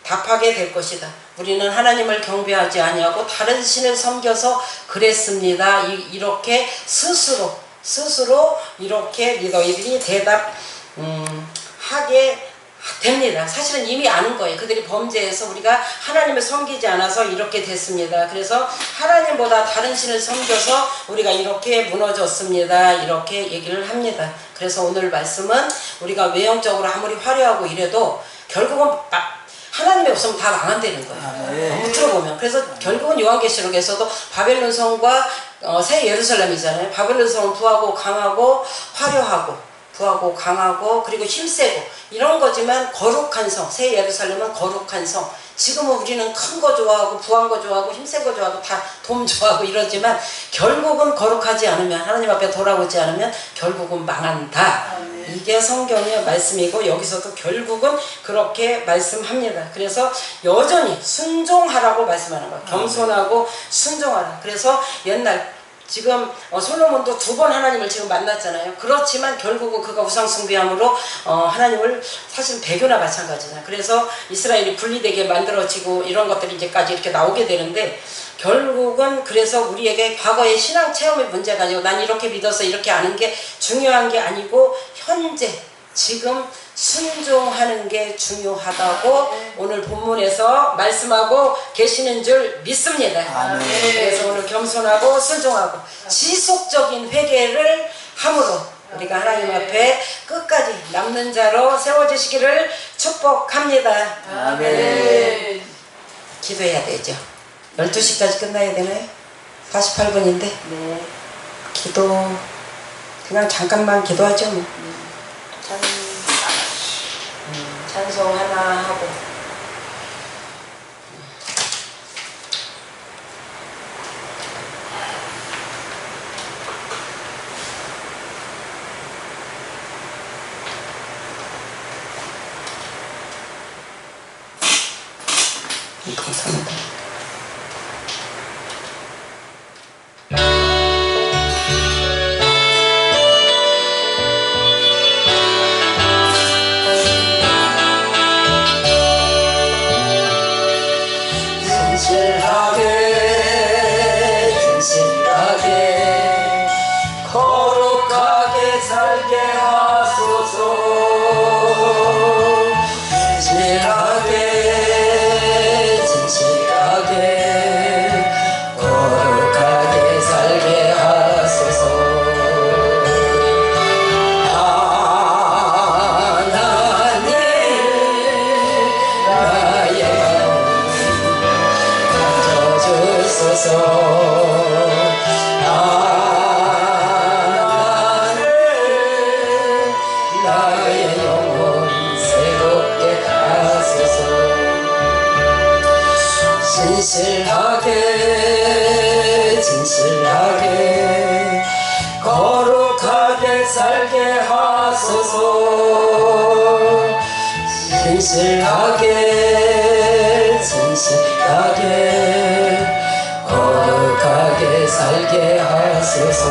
답하게 될 것이다. 우리는 하나님을 경배하지 아니하고 다른 신을 섬겨서 그랬습니다. 이렇게 스스로 이렇게 너희들이 하게 됩니다. 사실은 이미 아는 거예요. 그들이 범죄해서 우리가 하나님을 섬기지 않아서 이렇게 됐습니다. 그래서 하나님보다 다른 신을 섬겨서 우리가 이렇게 무너졌습니다. 이렇게 얘기를 합니다. 그래서 오늘 말씀은 우리가 외형적으로 아무리 화려하고 이래도 결국은 하나님이 없으면 다 망한다는 거예요. 너무 들어보면. 그래서 결국은 요한계시록에서도 바벨론 성과 새 예루살렘이잖아요. 바벨론 성은 부하고 강하고 화려하고 부하고 강하고 그리고 힘세고 이런 거지만 거룩한 성, 새 예루살렘은 거룩한 성. 지금은 우리는 큰 거 좋아하고 부한 거 좋아하고 힘센 거 좋아하고 다 돈 좋아하고 이러지만 결국은 거룩하지 않으면 하나님 앞에 돌아오지 않으면 결국은 망한다. 이게 성경의 말씀이고 여기서도 결국은 그렇게 말씀합니다. 그래서 여전히 순종하라고 말씀하는 거예요. 겸손하고 순종하라. 그래서 옛날 지금 솔로몬도 2번 하나님을 지금 만났잖아요. 그렇지만 결국은 그가 우상숭배함으로 하나님을 사실 배교나 마찬가지잖아요. 그래서 이스라엘이 분리되게 만들어지고 이런 것들이 이제까지 이렇게 나오게 되는데 결국은 그래서 우리에게 과거의 신앙 체험의 문제가 아니고 난 이렇게 믿어서 이렇게 아는 게 중요한 게 아니고 현재 지금 순종하는 게 중요하다고 오늘 본문에서 말씀하고 계시는 줄 믿습니다. 그래서 오늘 겸손하고 순종하고 지속적인 회개를 함으로 우리가 하나님 앞에 끝까지 남는 자로 세워주시기를 축복합니다. 아멘. 기도해야 되죠. 12시까지 끝나야 되나요? 48분인데 네. 기도 그냥 잠깐만 기도하죠 뭐. 찬송 하나 하고 감사합니다. 진실하게 거룩하게 살게 하소서. 진실하게 거룩하게 살게 하소서. 하나님 나의 주소서. 나의 영혼 새롭게 하소서. 진실하게 거룩하게 살게 하소서. 진실하게 거룩하게 살게 하소서.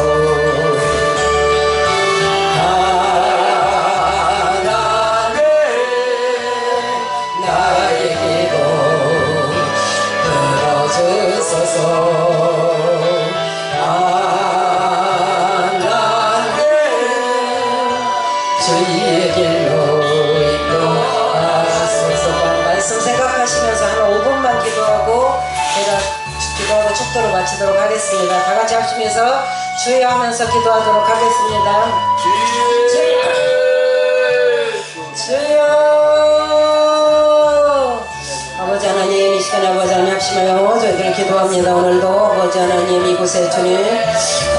하나님 나의 기도 들어주소서. 하나님 주의 길로 인도하소서. 말씀 생각하시면서 한 5분만 기도하고 제가 기도하고 축도를 마치도록 하겠습니다. 다 같이 하시면서 주여 하면서 기도하도록 하겠습니다. 주여. 아버지 하나님, 이 시간에 아버지 하나님 합심하여 저희들을 기도합니다. 오늘도 아버지 하나님 이곳에 주님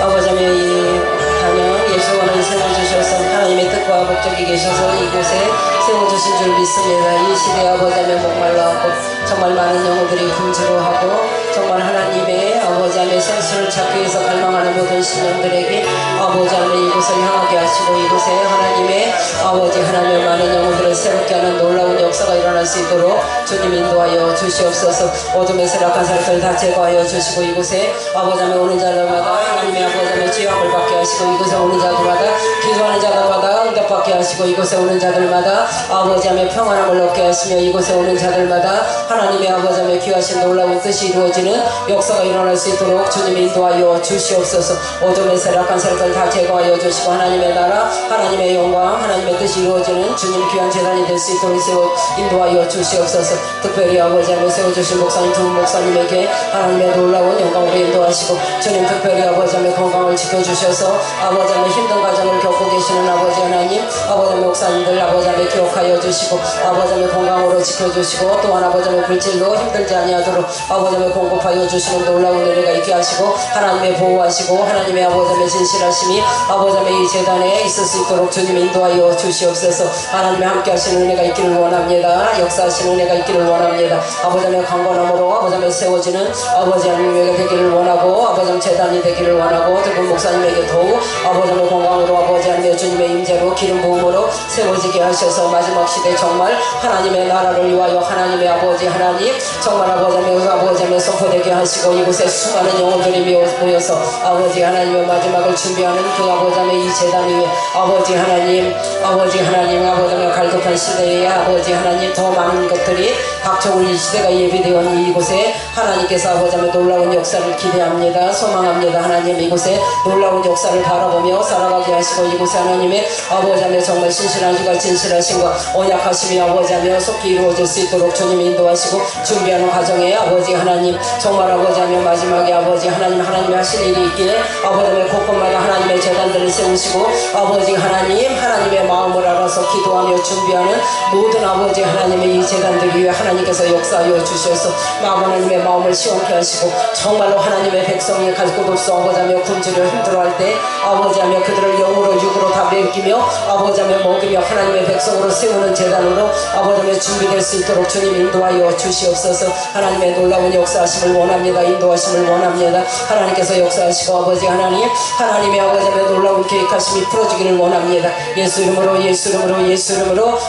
아버지 하나님 이 하면 예수와는 세워주셔서 하나님의 뜻과 목적이 계셔서 이곳에 세워주신 줄 믿습니다. 이 시대에 아버지 하나님 목말라하고 정말 많은 영혼들이 금지로하고 정말 하나님의 아버지 하나님의 센스를 찾기 위해서 갈망하는 모든 신령들에게 아버지 하나님 이곳을 향하게 하시고 이곳에 하나님의 아버지 하나님의 많은 영혼들을 새롭게 하는 놀라운 역사가 일어날 수 있도록 주님 인도하여 주시옵소서. 어둠의 세락한 사람들 다 제거하여 주시고 이곳에 아버지 하나님 오는 자들마다 하나님의 아버지 하나님 지약을 받게 하시고 이곳에 오는 자들마다 기도하는 자들마다 응답받게 하시고 이곳에 오는 자들마다 아버지 하나님 평안함을 얻게 하시며 이곳에 오는 자들마다 하나님의 아버지 하나님 귀하신 놀라운 뜻이 이루어지는 역사가 일어날 수 있도록 주님 인도하여 주시옵소서. 어둠의 세락한 사람들 다 제거하여 주시고 하나님의 나라 하나님의 영광 하나님의 뜻이 이루어지는 주님 귀한 재단이 될 수 있도록 인도하여 주시옵소서. 특별히 아버지 하나님 세워주신 목사님 두 목사님에게 하나님의 놀라운 영광으로 인도하시고 주님 특별히 아버지 하나님 건강을 지켜주셔서 아버지 하나님 힘든 과정을 겪고 계시는 아버지 하나님 아버지 하나님 목사님들 아버지 하나님 기억하여 주시고 아버지 하나님 건강으로 지켜주시고 또한 아버지 하나님 불질로 힘들지 아니하도록 아버지 하나님 공급하여 주시는 놀라운 은혜가 있게 하시고 하나님의 보호하시고 하나님의 아버지 하나님의 진실하심이 아버지 하나님의 이 재단에 있을 수 있도록 주님 인도하여 주시옵소서. 하나님의 함께 하시는 은혜가 있기를 원합니다. 역사하시는 은혜가 있기를 원합니다. 아버지 하나님의 강건함으로 아버지 하나님 세워지는 아버지 하나님에게 되기를 원하고 아버지 하나님 재단이 되기를 원하고 특히 목사님에게 더욱 아버지 하나님 건강으로 아버지 하나님 주님의 임재로 기름 부음으로 세워지게 하셔서 마지막 시대 정말 하나님의 나라를 위하여 하나님의 아버지 하나님 정말 아버지 하나님 선포되게 하시고 이곳에 수많은 영혼들이 모여서 아버지 하나님의 마지막을 준비하는 그 아버지 하나님의 이 재단 위에 아버지 하나님 아버지 하나님의 갈급한 시대에 아버지 하나님 더 많은 것들이 닥쳐올 이 시대가 예비되어 있는 이곳에 하나님께서 아버지 하나님 놀라운 역사를 기대합니다. 소망합니다. 하나님 이곳에 놀라운 역사를 바라보며 살아가게 하시고 이곳에 하나님의 아버지 하나님 정말 신실하시고 진실하신과 언약하심이 아버지 하나님 속히 이루어질 수 있도록 주님 인도하시고 준비하는 과정에 아버지 하나님 정말 아버지 하나님 마지막에 아버지 하나님이 하실 일이 있기에 아버지 하나님 곳곳마다 하나님의 재단들을 세우시고 아버지 하나님의 마음을 알아서 기도하며 준비하는 모든 아버지 하나님의 이 재단들 위해 하나님께서 역사하여 주셔서 하나님의 마음을 시원케 하시고 정말로 하나님의 백성이 갈 곳 없어 아버지 하며 굶주려 힘들어할 때 아버지 하며 그들을 영으로 육으로 다 먹이며 아버지 하며 먹이며 하나님의 백성으로 세우는 재단으로 아버지 하며 준비될 수 있도록 주님 인도하여 주시옵소서. 하나님의 놀라운 역사하심을 원합니다. 인도하심을 원합니다. 하나님께서 역사하시고 아버지 하나님의 아버지 하며 놀라운 계획하심이 풀어지기를 원합니다. 예수 이름으로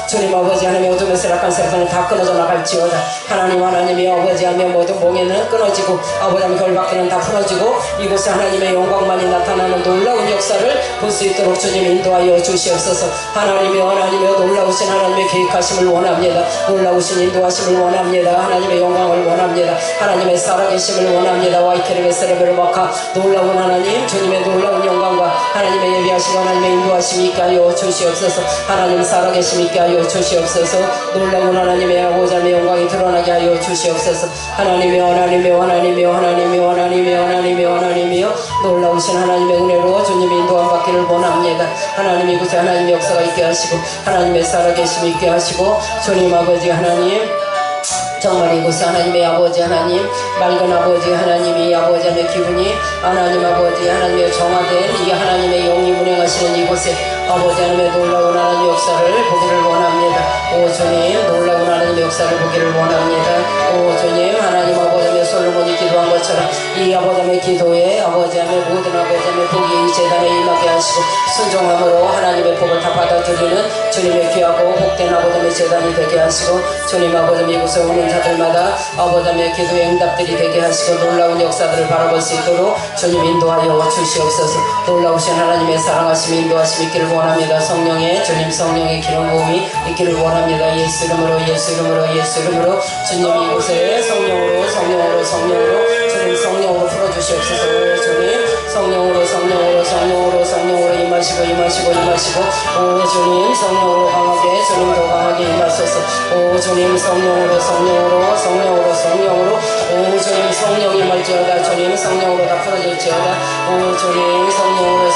주님 아버지 하나님의 어둠의 세락한 세상은 다 끊어져 나갈지어다. 하나님의 아버지 하며 모든 몽에는 끊어지고 아버지 하며 결박기는 다 풀어지고 이곳에 하나님의 영광만이 나타나는 놀라운 역사를 볼 수 있도록 주님 인도하여 주시옵소서. 하나님의 놀라우신 하나님의 계획하심을 원합니다. 놀라우신 인도하심을 원합니다. 하나님의 영광을 원합니다. 하나님의 살아계심을 원합니다. 와이케르베 세레베르 마카 놀라운 하나님 주님의 놀라운 영광과 하나님의 예비하시고 하나님의 인도하심이 있게 하여 주시옵소서. 하나님 살아계심이 있게 하여 주시옵소서. 놀라운 하나님의 아버지 하나님의 영광이 드러나게 하여 주시옵소서. 하나님이여 놀라우신 하나님의 은혜로 주님의 인도함 받기를 원합니다. 하나님 이곳에 하나님의 역사가 있게 하시고 하나님의 살아계심이 있게 하시고 주님 아버지 하나님 정말 이곳에 하나님의 아버지 하나님 맑은 아버지 하나님이 아버지 하나님의 기분이 하나님 아버지 하나님의 정화된 이 하나님의 영이 운행하시는 이곳에 아버지 하나님의 놀라운 하나님의 역사를 보기를 원합니다. 오 주님 놀라운 하나님의 역사를 보기를 원합니다. 오 주님 하나님 아버지 하나님의 솔로몬이 기도한 것처럼 이 아버지 하나님의 기도에 아버지 하나님의 모든 아버지 하나님의 복이 이 재단에 임하게 하시고 순종함으로 하나님의 복을 다 받아들이는 주님의 귀하고 복된 아버지 하나님의 재단이 되게 하시고 주님 아버지 하나님 이곳에 오는 자들마다 아버지 하나님의 기도의 응답들이 되게 하시고 놀라운 역사들을 바라볼 수 있도록 주님 인도하여 주시옵소서. 놀라우신 하나님의 사랑하심이 인도하심이 있기를 원합니다. 성령의 주님 성령의 기름 부음이 있기를 원합니다. 예수 이름으로 주님이 이곳에 성령으로 주님 성령으로 풀어주시옵소서. 주님 성령으로 임하시고 오 주님 성령으로 강하게 주님 더 강하게 임하소서. 오 주님 성령으로 오 주님 성령이 임할지어다. 주님 성령으로 다 풀어질지어다. 오 주님 성령으로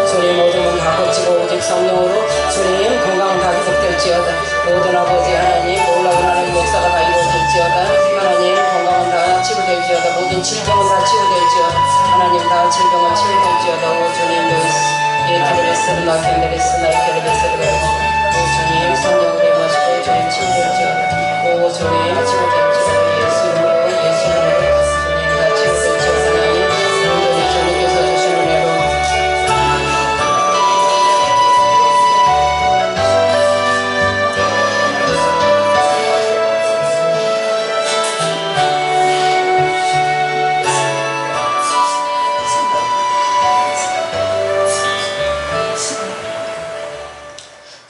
주님 모든 다 거치고 오직 성령으로 주님 건강 다 회복될지어다. 모든 아버지 하나님 놀라운 하나님 역사가 다 이루어질지어다. 하나님 건강은 다 치유될지어다. 모든 질병은 다 치유될지어다. 하나님 다 질병은 치유될지어다. 오 주님 예테르베스나 캔데레스나 이케르베스나 오 주님 성령으로 임하시고 주님 치유될지어다. 오 주님 치유될지어다. 예수 이름으로 주님 다 치유될지어다. 하나님 온전히 주님께서 주신 은혜로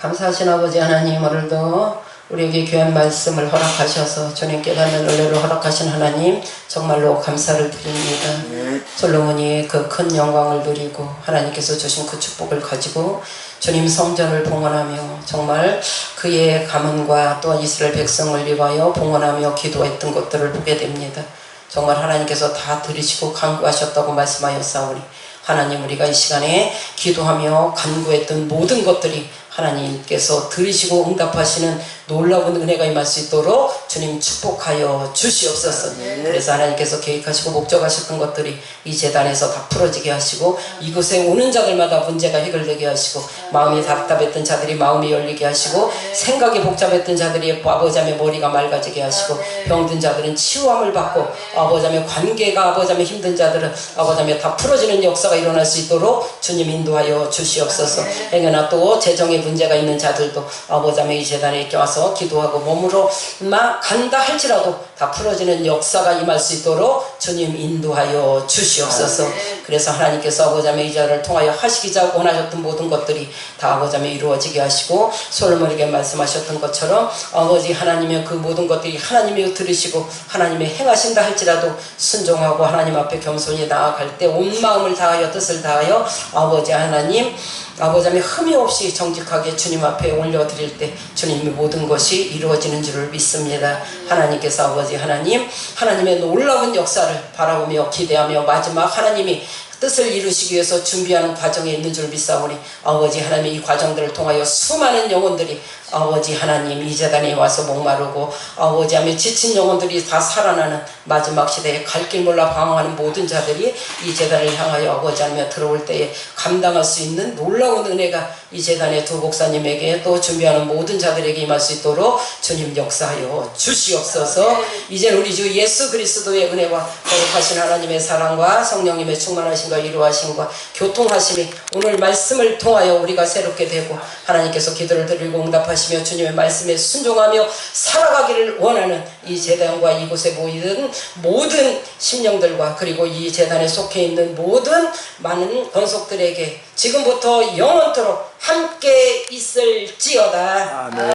감사하신 아버지 하나님, 오늘도 우리에게 귀한 말씀을 허락하셔서 주님 깨닫는 은혜를 허락하신 하나님 정말로 감사를 드립니다. 솔로몬이 그 큰 영광을 누리고 하나님께서 주신 그 축복을 가지고 주님 성전을 봉헌하며 정말 그의 가문과 또한 이스라엘 백성을 위하여 봉헌하며 기도했던 것들을 보게 됩니다. 정말 하나님께서 다 들으시고 간구하셨다고 말씀하였사오니 하나님, 우리가 이 시간에 기도하며 간구했던 모든 것들이 하나님께서 들으시고 응답하시는 놀라운 은혜가 임할 수 있도록 주님 축복하여 주시옵소서. 그래서 하나님께서 계획하시고 목적하셨던 것들이 이 재단에서 다 풀어지게 하시고 이곳에 오는 자들마다 문제가 해결되게 하시고 마음이 답답했던 자들이 마음이 열리게 하시고 생각이 복잡했던 자들이 아버지의 머리가 맑아지게 하시고 병든 자들은 치유함을 받고 아버지의 관계가 아버지의 힘든 자들은 아버지의 다 풀어지는 역사가 일어날 수 있도록 주님 인도하여 주시옵소서. 행여나 또 재정에 문제가 있는 자들도 아버지의 이 재단에 껴와서 기도하고 몸으로 막 간다 할지라도 다 풀어지는 역사가 임할 수 있도록 주님 인도하여 주시옵소서. 그래서 하나님께서 아버지의 이 자를 통하여 하시기자 원하셨던 모든 것들이 다 아버지의 이루어지게 하시고 솔로몬에게 말씀하셨던 것처럼 아버지 하나님의 그 모든 것들이 하나님이 들으시고 하나님이 행하신다 할지라도 순종하고 하나님 앞에 겸손히 나아갈 때 온 마음을 다하여 뜻을 다하여 아버지 하나님 아버지의 흠이 없이 정직하게 주님 앞에 올려드릴 때 주님의 모든 것이 이루어지는 줄을 믿습니다. 하나님께서 아버지 하나님 하나님의 놀라운 역사를 바라보며 기대하며 마지막 하나님이 뜻을 이루시기 위해서 준비하는 과정에 있는 줄 믿사오니 아버지 하나님의 이 과정들을 통하여 수많은 영혼들이 아버지 하나님 이 재단에 와서 목마르고 아버지 하며 지친 영혼들이 다 살아나는 마지막 시대에 갈 길 몰라 방황하는 모든 자들이 이 재단을 향하여 아버지 하며 들어올 때에 감당할 수 있는 놀라운 은혜가 이 재단의 두 목사님에게 또 준비하는 모든 자들에게 임할 수 있도록 주님 역사하여 주시옵소서. 이제 우리 주 예수 그리스도의 은혜와 거룩하신 하나님의 사랑과 성령님의 충만하심과 이루하심과 교통하심이 오늘 말씀을 통하여 우리가 새롭게 되고 하나님께서 기도를 드리고 응답하시며 주님의 말씀에 순종하며 살아가기를 원하는 이 재단과 이곳에 모이는 모든 심령들과 그리고 이 재단에 속해 있는 모든 많은 권속들에게 지금부터 영원토록 함께 있을지어다. 아멘.